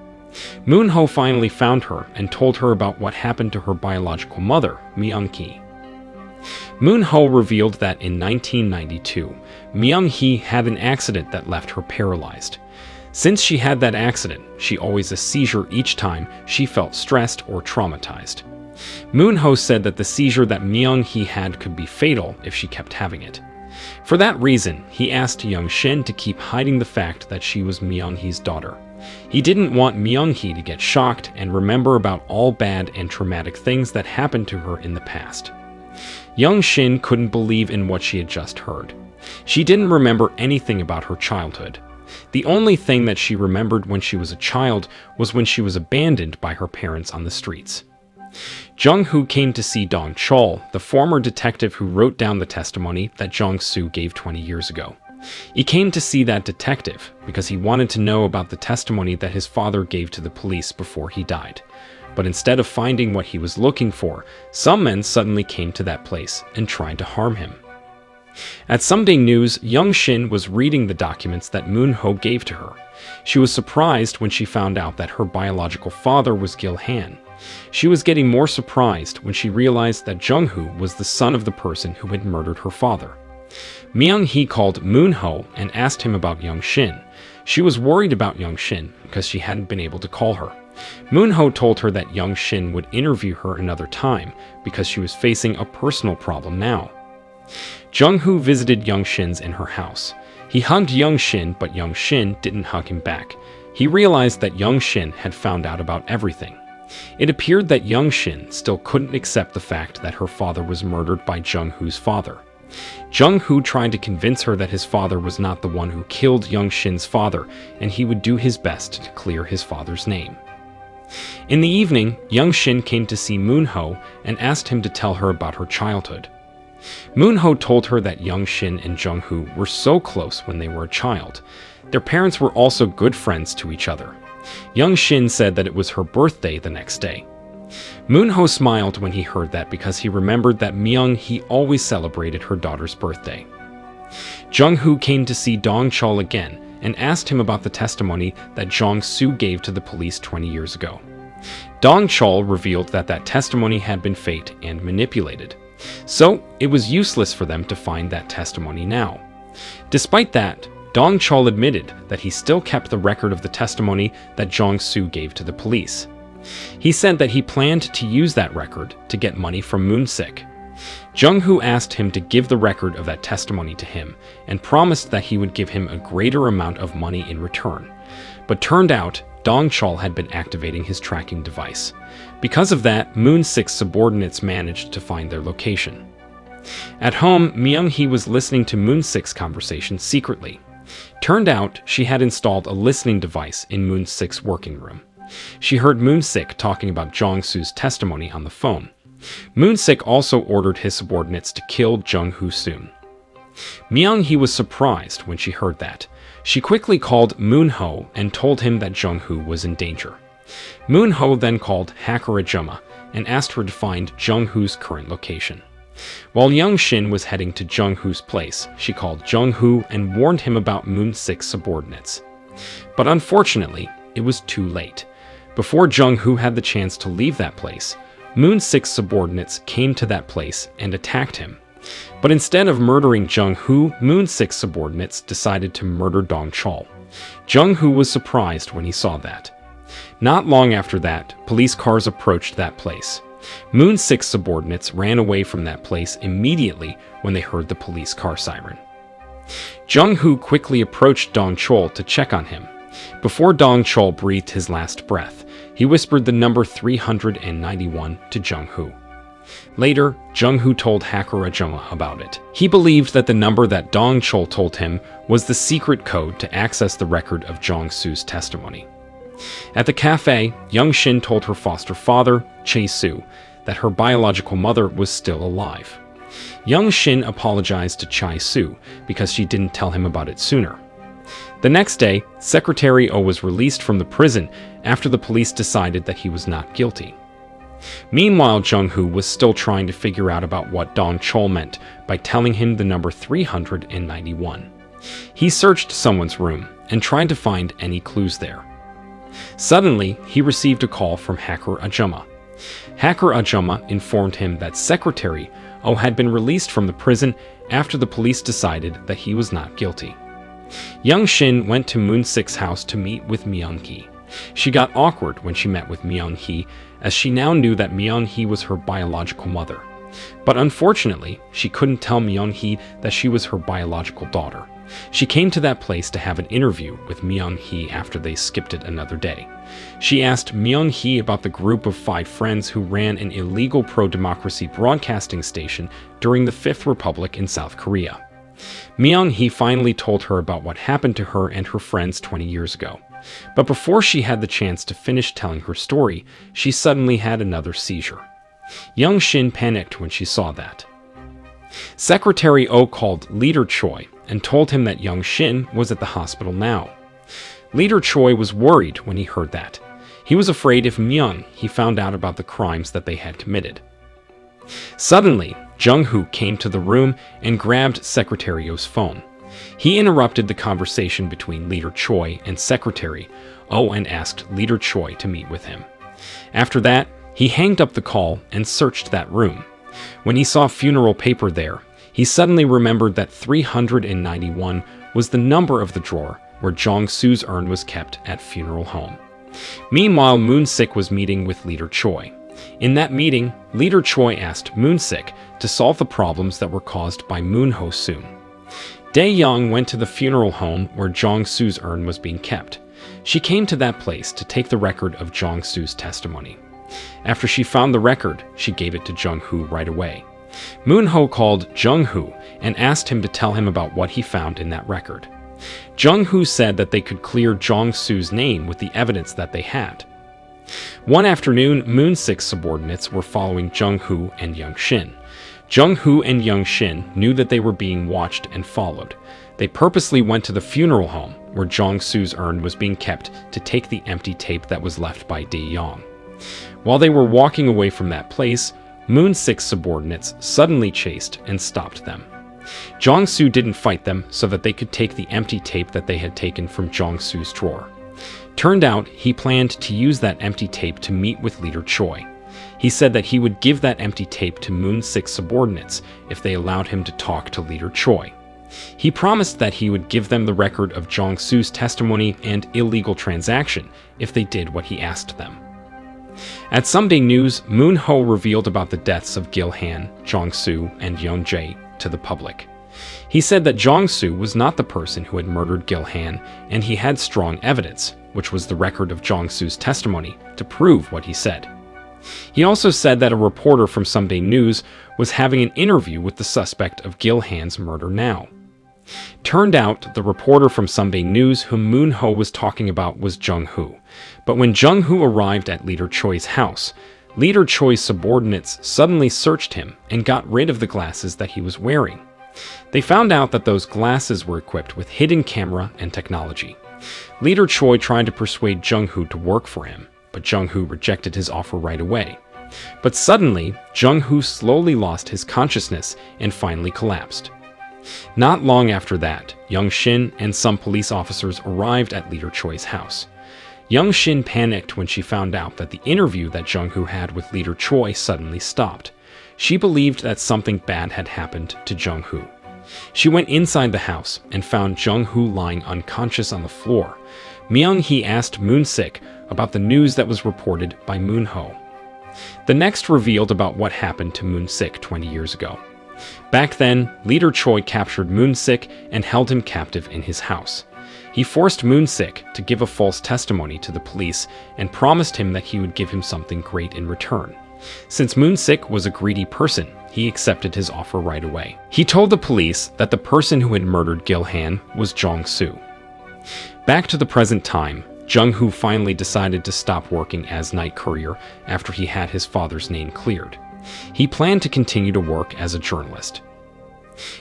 Moon-ho finally found her and told her about what happened to her biological mother, Myung-hee. Moon-ho revealed that in 1992, Myung-hee had an accident that left her paralyzed. Since she had that accident, she always a seizure each time she felt stressed or traumatized. Moon-ho said that the seizure that Myung-hee had could be fatal if she kept having it. For that reason, he asked Young Shin to keep hiding the fact that she was Myung-hee's daughter. He didn't want Myung-hee to get shocked and remember about all bad and traumatic things that happened to her in the past. Young Shin couldn't believe in what she had just heard. She didn't remember anything about her childhood. The only thing that she remembered when she was a child was when she was abandoned by her parents on the streets. Jung-hoo came to see Dong Chol, the former detective who wrote down the testimony that Jong-soo gave 20 years ago. He came to see that detective because he wanted to know about the testimony that his father gave to the police before he died. But instead of finding what he was looking for, some men suddenly came to that place and tried to harm him. At Someday News, Young Shin was reading the documents that Moon-ho gave to her. She was surprised when she found out that her biological father was Gil-han. She was getting more surprised when she realized that Jung-hoo was the son of the person who had murdered her father. Myung-hee called Moon-ho and asked him about Young Shin. She was worried about Young Shin because she hadn't been able to call her. Moon-ho told her that Young Shin would interview her another time because she was facing a personal problem now. Jung-hoo visited Young Shin's in her house. He hugged Young Shin, but Young Shin didn't hug him back. He realized that Young Shin had found out about everything. It appeared that Young Shin still couldn't accept the fact that her father was murdered by Jung-hoo's father. Jung-hoo tried to convince her that his father was not the one who killed Young Shin's father, and he would do his best to clear his father's name. In the evening, Young Shin came to see Moon-ho and asked him to tell her about her childhood. Moon-ho told her that Young Shin and Jung-hoo were so close when they were a child. Their parents were also good friends to each other. Young Shin said that it was her birthday the next day. Moon-ho smiled when he heard that because he remembered that Myung-hee always celebrated her daughter's birthday. Jung-hoo came to see Dong Chol again and asked him about the testimony that Jong-soo gave to the police 20 years ago. Dong Chol revealed that that testimony had been faked and manipulated. So, it was useless for them to find that testimony now. Despite that, Dong Chol admitted that he still kept the record of the testimony that Jong-soo gave to the police. He said that he planned to use that record to get money from Moon-sik. Jung-hoo asked him to give the record of that testimony to him and promised that he would give him a greater amount of money in return. But turned out, Dong Chol had been activating his tracking device. Because of that, Moon-sik's subordinates managed to find their location. At home, Myung-hee was listening to Moon-sik's conversation secretly. Turned out, she had installed a listening device in Moon-sik's working room. She heard Moon-sik talking about Jong-soo's testimony on the phone. Moon-sik also ordered his subordinates to kill Jung-hoo soon. Myung-hee was surprised when she heard that. She quickly called Moon-ho and told him that Jung-hoo was in danger. Moon-ho then called Hacker Ajuma and asked her to find Jung-hoo's current location. While Young Shin was heading to Jung-hoo's place, she called Jung-hoo and warned him about Moon-sik's subordinates. But unfortunately, it was too late. Before Jung-hoo had the chance to leave that place, Moon-sik's subordinates came to that place and attacked him. But instead of murdering Jung-hoo, Moon-sik's subordinates decided to murder Dong Chol. Jung-hoo was surprised when he saw that. Not long after that, police cars approached that place. Moon-sik's subordinates ran away from that place immediately when they heard the police car siren. Jung-hoo quickly approached Dong Chol to check on him. Before Dong Chol breathed his last breath, he whispered the number 391 to Jung-hoo. Later, Jung-hoo told hacker Ajuma about it. He believed that the number that Dong-chol told him was the secret code to access the record of Jong-soo's testimony. At the cafe, Young Shin told her foster father, Chae-soo, that her biological mother was still alive. Young Shin apologized to Chae-soo because she didn't tell him about it sooner. The next day, Secretary Oh was released from the prison after the police decided that he was not guilty. Meanwhile, Jung-hoo was still trying to figure out about what Dong-chol meant by telling him the number 391. He searched someone's room and tried to find any clues there. Suddenly, he received a call from hacker Ajuma. Hacker Ajuma informed him that Secretary Oh had been released from the prison after the police decided that he was not guilty. Young Shin went to Moon-sik's house to meet with Myung-hee. She got awkward when she met with Myung-hee, as she now knew that Myung-hee was her biological mother. But unfortunately, she couldn't tell Myung-hee that she was her biological daughter. She came to that place to have an interview with Myung-hee after they skipped it another day. She asked Myung-hee about the group of 5 friends who ran an illegal pro-democracy broadcasting station during the Fifth Republic in South Korea. Myung-hee finally told her about what happened to her and her friends 20 years ago. But before she had the chance to finish telling her story, she suddenly had another seizure. Young Shin panicked when she saw that. Secretary Oh called Leader Choi and told him that Young Shin was at the hospital now. Leader Choi was worried when he heard that. He was afraid if Myung-hee found out about the crimes that they had committed. Suddenly, Jung-hoo came to the room and grabbed Secretary Oh's phone. He interrupted the conversation between Leader Choi and Secretary Oh and asked Leader Choi to meet with him. After that, he hanged up the call and searched that room. When he saw funeral paper there, he suddenly remembered that 391 was the number of the drawer where Jong-soo's urn was kept at funeral home. Meanwhile, Moon-sik was meeting with Leader Choi. In that meeting, Leader Choi asked Moon-sik to solve the problems that were caused by Moon-ho-soon. Dae-young went to the funeral home where Jong-soo's urn was being kept. She came to that place to take the record of Jong-soo's testimony. After she found the record, she gave it to Jung-hoo right away. Moon-ho called Jung-hoo and asked him to tell him about what he found in that record. Jung-hoo said that they could clear Jong-soo's name with the evidence that they had. One afternoon, Moon-sik's subordinates were following Jung-hoo and Young Shin. Jung-hoo and Young Shin knew that they were being watched and followed. They purposely went to the funeral home where Jong-soo's urn was being kept to take the empty tape that was left by Dae-young. While they were walking away from that place, Moon-sik's subordinates suddenly chased and stopped them. Jong-soo didn't fight them so that they could take the empty tape that they had taken from Jong-soo's drawer. Turned out, he planned to use that empty tape to meet with Leader Choi. He said that he would give that empty tape to Moon-sik's subordinates if they allowed him to talk to Leader Choi. He promised that he would give them the record of Jong-soo's testimony and illegal transaction if they did what he asked them. At Sunday News, Moon-ho revealed about the deaths of Gil-han, Jong-soo, and Yoon-jae to the public. He said that Jong-soo was not the person who had murdered Gil-han, and he had strong evidence, which was the record of Jong-soo's testimony, to prove what he said. He also said that a reporter from Sunday News was having an interview with the suspect of Gil-han's murder now. Turned out, the reporter from Sunday News whom Moon-ho was talking about was Jung-hoo. But when Jung-hoo arrived at Leader Choi's house, Leader Choi's subordinates suddenly searched him and got rid of the glasses that he was wearing. They found out that those glasses were equipped with hidden camera and technology. Leader Choi tried to persuade Jung-hoo to work for him, but Jung-hoo rejected his offer right away. But suddenly, Jung-hoo slowly lost his consciousness and finally collapsed. Not long after that, Young Shin and some police officers arrived at Leader Choi's house. Young Shin panicked when she found out that the interview that Jung-hoo had with Leader Choi suddenly stopped. She believed that something bad had happened to Jung-hoo. She went inside the house and found Jung-hoo lying unconscious on the floor. Myung-hee asked Moon-sik about the news that was reported by Moon-ho. The next revealed about what happened to Moon-sik 20 years ago. Back then, Leader Choi captured Moon-sik and held him captive in his house. He forced Moon-sik to give a false testimony to the police and promised him that he would give him something great in return. Since Moon-sik was a greedy person, he accepted his offer right away. He told the police that the person who had murdered Gil-han was Jong-soo. Back to the present time, Jung-hoo finally decided to stop working as night courier after he had his father's name cleared. He planned to continue to work as a journalist.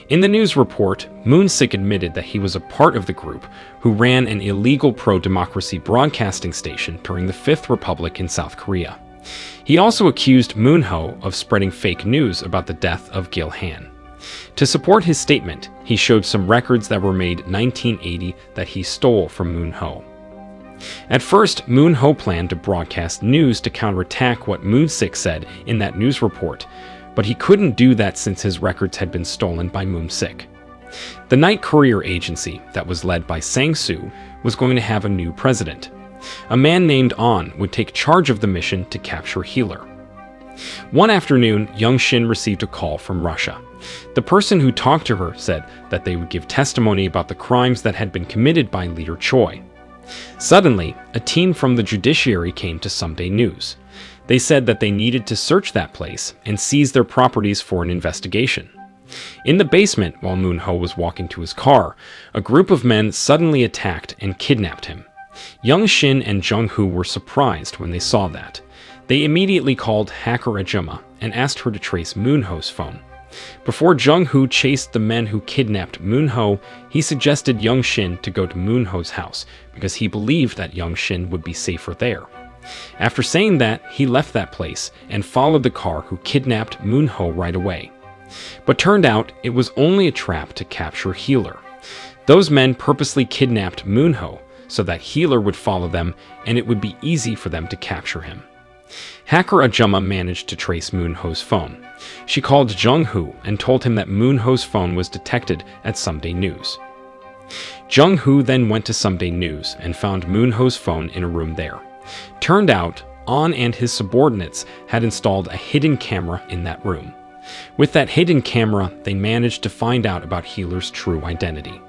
In the news report, Moon-sik admitted that he was a part of the group who ran an illegal pro-democracy broadcasting station during the Fifth Republic in South Korea. He also accused Moon-ho of spreading fake news about the death of Gil-han. To support his statement, he showed some records that were made 1980 that he stole from Moon-ho. At first, Moon-ho planned to broadcast news to counterattack what Moon-sik said in that news report, but he couldn't do that since his records had been stolen by Moon-sik. The night courier agency that was led by Sang-soo was going to have a new president. A man named An would take charge of the mission to capture Healer. One afternoon, Young Shin received a call from Russia. The person who talked to her said that they would give testimony about the crimes that had been committed by Leader Choi. Suddenly, a team from the judiciary came to Someday News. They said that they needed to search that place and seize their properties for an investigation. In the basement, while Moon-ho was walking to his car, a group of men suddenly attacked and kidnapped him. Young Shin and Jung-hoo were surprised when they saw that. They immediately called hacker Ajuma and asked her to trace Moon-ho's phone. Before Jung-hoo chased the men who kidnapped Moon-ho, he suggested Young Shin to go to Moon-ho's house because he believed that Young Shin would be safer there. After saying that, he left that place and followed the car who kidnapped Moon-ho right away. But turned out it was only a trap to capture Healer. Those men purposely kidnapped Moon-ho so that Healer would follow them and it would be easy for them to capture him. Hacker Ajuma managed to trace Moon-ho's phone. She called Jung-hoo and told him that Moon-ho's phone was detected at Someday News. Jung-hoo then went to Someday News and found Moon-ho's phone in a room there. Turned out, An and his subordinates had installed a hidden camera in that room. With that hidden camera, they managed to find out about Healer's true identity.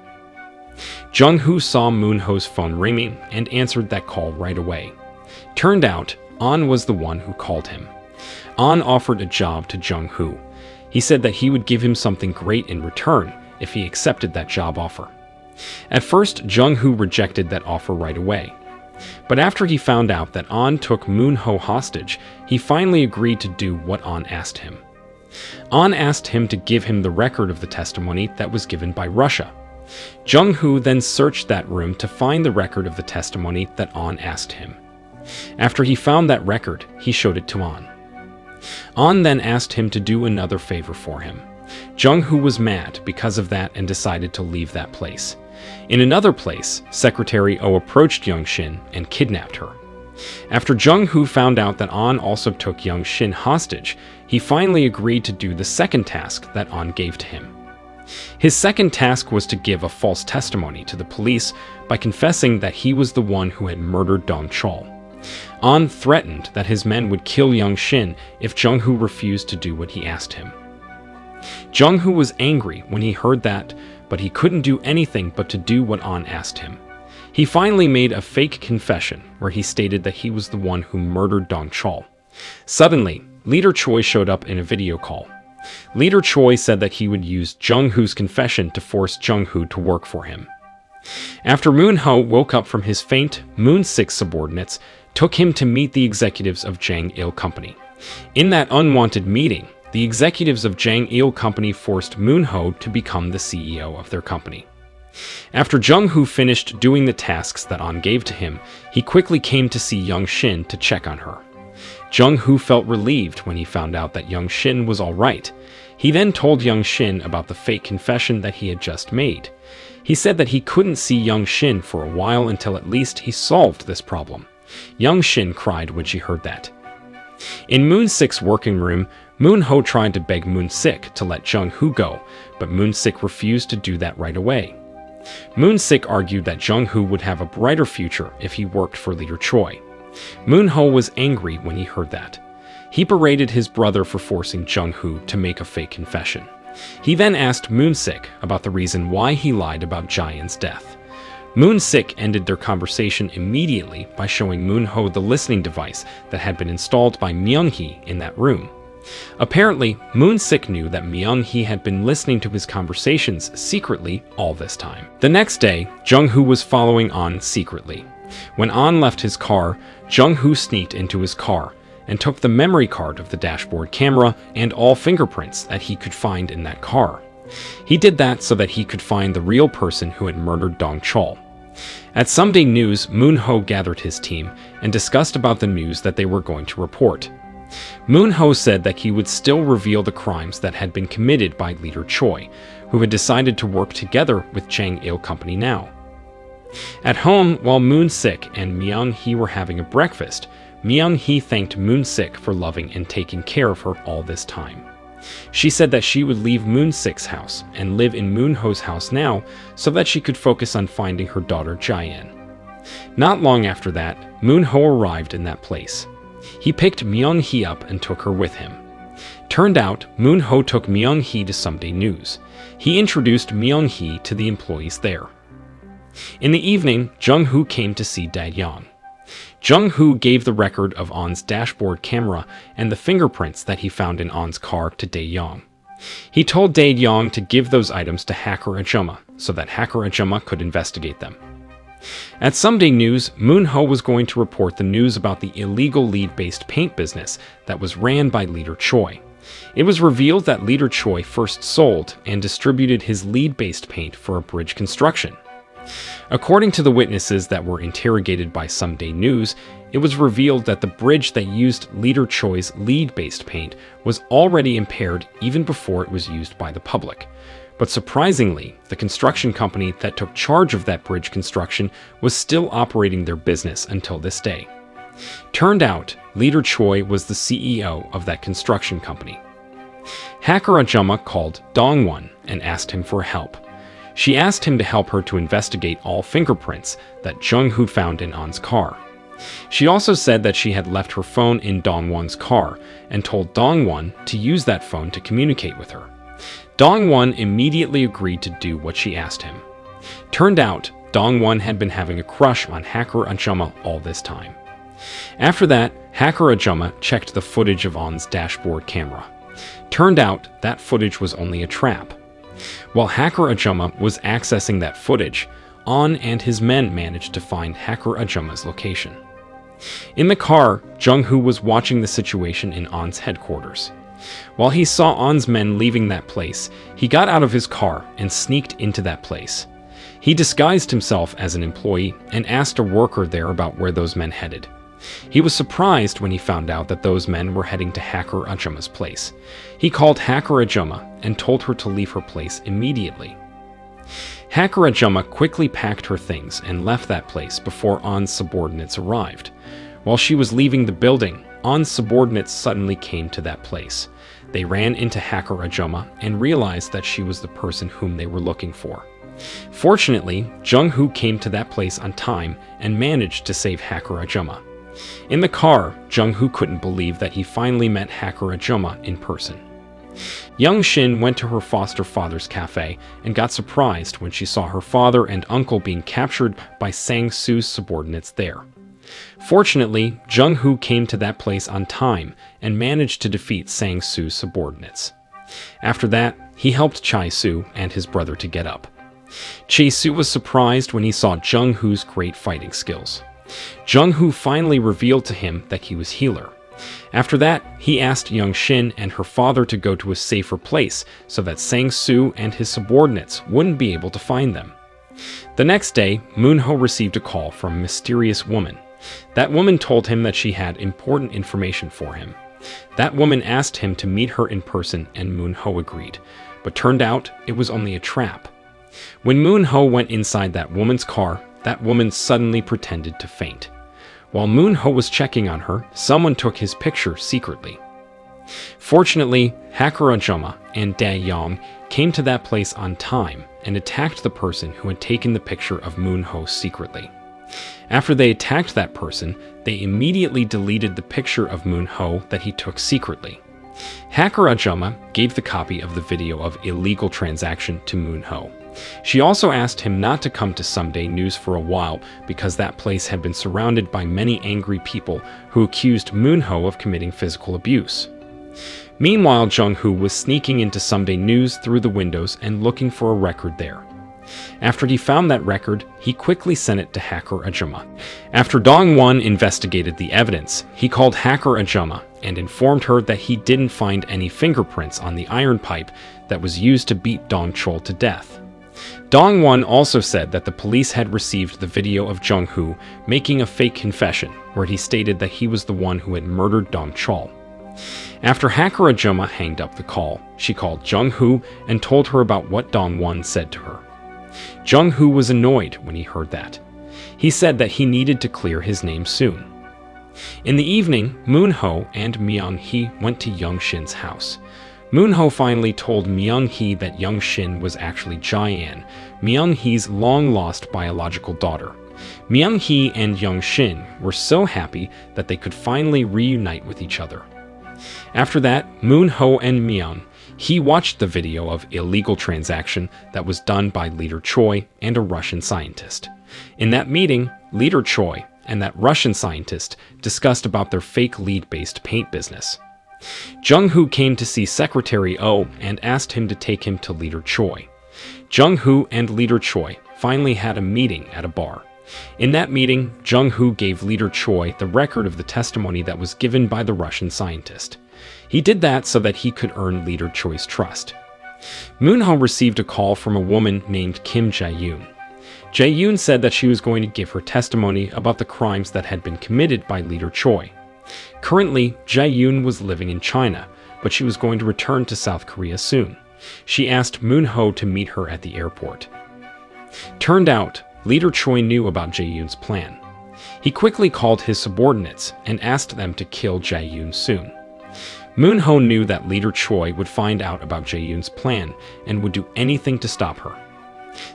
Jung-hoo saw Moon-ho's phone ringing and answered that call right away. Turned out, An was the one who called him. An offered a job to Jung-hoo. He said that he would give him something great in return if he accepted that job offer. At first, Jung-hoo rejected that offer right away. But after he found out that An took Moon-ho hostage, he finally agreed to do what An asked him. An asked him to give him the record of the testimony that was given by Russia. Jung-hoo then searched that room to find the record of the testimony that An asked him. After he found that record, he showed it to An. An then asked him to do another favor for him. Jung-hoo was mad because of that and decided to leave that place. In another place, Secretary Oh approached Young Shin and kidnapped her. After Jung-hoo found out that An also took Young Shin hostage, he finally agreed to do the second task that An gave to him. His second task was to give a false testimony to the police by confessing that he was the one who had murdered Dong Chol. An threatened that his men would kill Young Shin if Jung-hoo refused to do what he asked him. Jung-hoo was angry when he heard that, but he couldn't do anything but to do what An asked him. He finally made a fake confession where he stated that he was the one who murdered Dong Chol. Suddenly, Leader Choi showed up in a video call. Leader Choi said that he would use Jung-hoo's confession to force Jung-hoo to work for him. After Moon-ho woke up from his faint, Moon-sik's subordinates took him to meet the executives of Jang Il Company. In that unwanted meeting, the executives of Jang Il Company forced Moon-ho to become the CEO of their company. After Jung-hoo finished doing the tasks that An gave to him, he quickly came to see Young Shin to check on her. Jung-hoo felt relieved when he found out that Young Shin was all right. He then told Young Shin about the fake confession that he had just made. He said that he couldn't see Young Shin for a while until at least he solved this problem. Young Shin cried when she heard that. In Moon-sik's working room, Moon-ho tried to beg Moon-sik to let Jung-hoo go, but Moon-sik refused to do that right away. Moon-sik argued that Jung-hoo would have a brighter future if he worked for Leader Choi. Moon-ho was angry when he heard that. He berated his brother for forcing Jung-hoo to make a fake confession. He then asked Moon-sik about the reason why he lied about Jaehyun's death. Moon-sik ended their conversation immediately by showing Moon-ho the listening device that had been installed by Myung-hee in that room. Apparently, Moon-sik knew that Myung-hee had been listening to his conversations secretly all this time. The next day, Jung-hoo was following An secretly. When An left his car, Jung-hoo sneaked into his car and took the memory card of the dashboard camera and all fingerprints that he could find in that car. He did that so that he could find the real person who had murdered Dong Chol. At Someday News, Moon-ho gathered his team and discussed about the news that they were going to report. Moon-ho said that he would still reveal the crimes that had been committed by leader Choi, who had decided to work together with Chang Il Company now. At home, while Moon-sik and Myung-hee were having a breakfast, Myung-hee thanked Moon-sik for loving and taking care of her all this time. She said that she would leave Moon-sik's house and live in Moon-ho's house now so that she could focus on finding her daughter Jae-in. Not long after that, Moon-ho arrived in that place. He picked Myung-hee up and took her with him. Turned out, Moon-ho took Myung-hee to Someday News. He introduced Myung-hee to the employees there. In the evening, Jung-hoo came to see Dae-young. Jung-hoo gave the record of An's dashboard camera and the fingerprints that he found in An's car to Dae-young. He told Dae-young to give those items to Hacker Ajuma so that Hacker Ajuma could investigate them. At Someday News, Moon-ho was going to report the news about the illegal lead-based paint business that was ran by leader Choi. It was revealed that leader Choi first sold and distributed his lead-based paint for a bridge construction. According to the witnesses that were interrogated by Someday News, it was revealed that the bridge that used leader Choi's lead-based paint was already impaired even before it was used by the public. But surprisingly, the construction company that took charge of that bridge construction was still operating their business until this day. Turned out, leader Choi was the CEO of that construction company. Hacker Ajuma called Dongwon and asked him for help. She asked him to help her to investigate all fingerprints that Jung-hoo found in An's car. She also said that she had left her phone in Dongwon's car and told Dongwon to use that phone to communicate with her. Dongwon immediately agreed to do what she asked him. Turned out, Dongwon had been having a crush on Hacker Ajuma all this time. After that, Hacker Ajuma checked the footage of An's dashboard camera. Turned out, that footage was only a trap. While Hacker Ajuma was accessing that footage, An and his men managed to find Hacker Ajuma's location. In the car, Jung-hoo was watching the situation in An's headquarters. While he saw An's men leaving that place, he got out of his car and sneaked into that place. He disguised himself as an employee and asked a worker there about where those men headed. He was surprised when he found out that those men were heading to Hacker Ajuma's place. He called Hacker Ajuma and told her to leave her place immediately. Hacker Ajuma quickly packed her things and left that place before An's subordinates arrived. While she was leaving the building, An's subordinates suddenly came to that place. They ran into Hacker Ajuma and realized that she was the person whom they were looking for. Fortunately, Jung-hoo came to that place on time and managed to save Hacker Ajuma. In the car, Jung-hoo couldn't believe that he finally met Hacker Ajuma in person. Young Shin went to her foster father's cafe and got surprised when she saw her father and uncle being captured by Sang-soo's subordinates there. Fortunately, Jung-hoo came to that place on time and managed to defeat Sang-soo's subordinates. After that, he helped Chai-soo and his brother to get up. Chae-soo was surprised when he saw Jung-hoo's great fighting skills. Jung-hoo finally revealed to him that he was healer. After that, he asked Young Shin and her father to go to a safer place so that Sang-soo and his subordinates wouldn't be able to find them. The next day, Moon-ho received a call from a mysterious woman. That woman told him that she had important information for him. That woman asked him to meet her in person and Moon-ho agreed, but turned out it was only a trap. When Moon-ho went inside that woman's car, that woman suddenly pretended to faint. While Moon-ho was checking on her, someone took his picture secretly. Fortunately, Hacker Ajuma and Dae-young came to that place on time and attacked the person who had taken the picture of Moon-ho secretly. After they attacked that person, they immediately deleted the picture of Moon-ho that he took secretly. Hacker Ajuma gave the copy of the video of illegal transaction to Moon-ho. She also asked him not to come to Someday News for a while because that place had been surrounded by many angry people who accused Moon-ho of committing physical abuse. Meanwhile, Jung-hoo was sneaking into Someday News through the windows and looking for a record there. After he found that record, he quickly sent it to Hacker Ajuma. After Dong-won investigated the evidence, he called Hacker Ajuma and informed her that he didn't find any fingerprints on the iron pipe that was used to beat Dong-chol to death. Dong-won also said that the police had received the video of Jung-hoo making a fake confession where he stated that he was the one who had murdered Dong-chol. After Hacker Ajuma hanged up the call, she called Jung-hoo and told her about what Dong-won said to her. Jung-hoo was annoyed when he heard that. He said that he needed to clear his name soon. In the evening, Moon-ho and Myung-hee went to Young-shin's house. Moon-ho finally told Myung-hee that Young-shin was actually Jae-an, Myung-hee's long-lost biological daughter. Myung-hee and Young-shin were so happy that they could finally reunite with each other. After that, Moon-ho and Myung-hee watched the video of illegal transaction that was done by Leader Choi and a Russian scientist. In that meeting, Leader Choi and that Russian scientist discussed about their fake lead-based paint business. Jung-hoo came to see Secretary Oh and asked him to take him to Leader Choi. Jung-hoo and Leader Choi finally had a meeting at a bar. In that meeting, Jung-hoo gave Leader Choi the record of the testimony that was given by the Russian scientist. He did that so that he could earn Leader Choi's trust. Moon-ho received a call from a woman named Kim Jae-yoon. Jae-yoon said that she was going to give her testimony about the crimes that had been committed by Leader Choi. Currently, Jae-yoon was living in China, but she was going to return to South Korea soon. She asked Moon-ho to meet her at the airport. Turned out, Leader Choi knew about Jae-yoon's plan. He quickly called his subordinates and asked them to kill Jae-yoon soon. Moon-ho knew that Leader Choi would find out about Jae-yoon's plan and would do anything to stop her.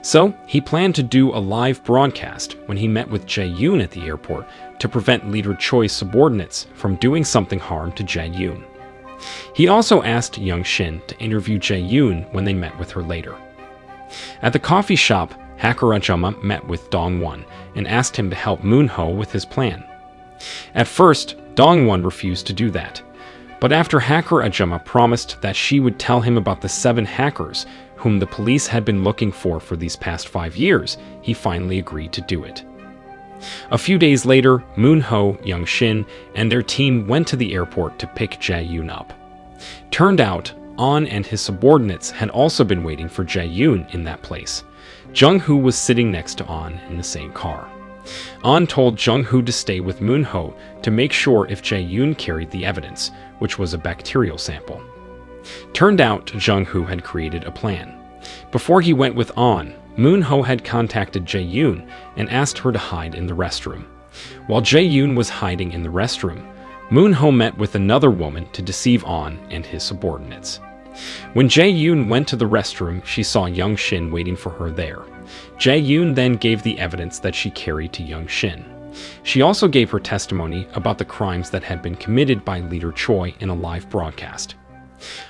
So, he planned to do a live broadcast when he met with Jae-yoon at the airport to prevent Leader Choi's subordinates from doing something harm to Jae-yoon. He also asked Young-shin to interview Jae-yoon when they met with her later. At the coffee shop, Hacker Ajuma met with Dong-won and asked him to help Moon-ho with his plan. At first, Dong-won refused to do that, but after Hacker Ajuma promised that she would tell him about the 7 hackers whom the police had been looking for these past 5 years, he finally agreed to do it. A few days later, Moon-ho, Young-shin, and their team went to the airport to pick Jae-yoon up. Turned out, An and his subordinates had also been waiting for Jae-yoon in that place. Jung-hoo was sitting next to An in the same car. An told Jung-hoo to stay with Moon-ho to make sure if Jae-yoon carried the evidence, which was a bacterial sample. Turned out, Jung-hoo had created a plan. Before he went with An, Moon-ho had contacted Jae-yoon and asked her to hide in the restroom. While Jae-yoon was hiding in the restroom, Moon-ho met with another woman to deceive An and his subordinates. When Jae-yoon went to the restroom, she saw Young-shin waiting for her there. Jae-yoon then gave the evidence that she carried to Young-shin. She also gave her testimony about the crimes that had been committed by Leader Choi in a live broadcast.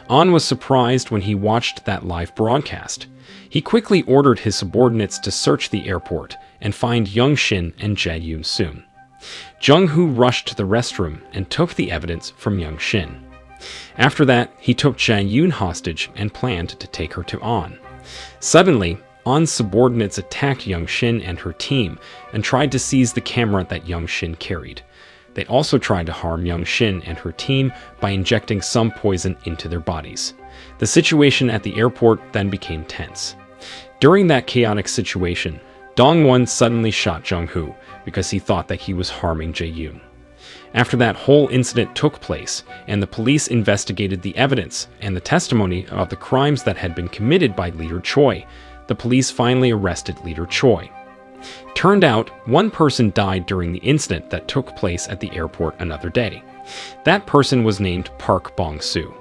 An was surprised when he watched that live broadcast. He quickly ordered his subordinates to search the airport and find Young-shin and Jae-yoon soon. Jung-hoo rushed to the restroom and took the evidence from Young-shin. After that, he took Jae-yoon hostage and planned to take her to An. Suddenly, An's subordinates attacked Young-shin and her team and tried to seize the camera that Young-shin carried. They also tried to harm Young-shin and her team by injecting some poison into their bodies. The situation at the airport then became tense. During that chaotic situation, Dong-won suddenly shot Jung-hoo because he thought that he was harming Jae-yoon. After that whole incident took place, and the police investigated the evidence and the testimony about the crimes that had been committed by Leader Choi, the police finally arrested Leader Choi. Turned out, one person died during the incident that took place at the airport another day. That person was named Park Bong-soo.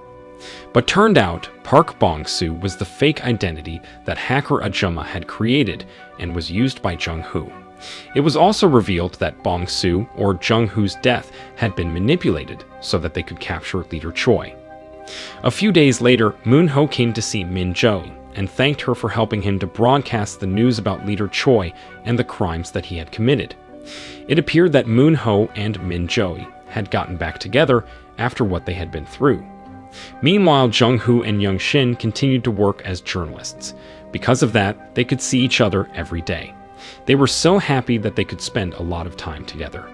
But turned out, Park Bong-soo was the fake identity that Hacker Ajuma had created and was used by Jung-hoo. It was also revealed that Bong-soo, or Jung-hoo's death, had been manipulated so that they could capture Leader Choi. A few days later, Moon-ho came to see Min-jo and thanked her for helping him to broadcast the news about Leader Choi and the crimes that he had committed. It appeared that Moon Ho and Min Joey had gotten back together after what they had been through. Meanwhile, Jung Hoo and Young Shin continued to work as journalists. Because of that, they could see each other every day. They were so happy that they could spend a lot of time together.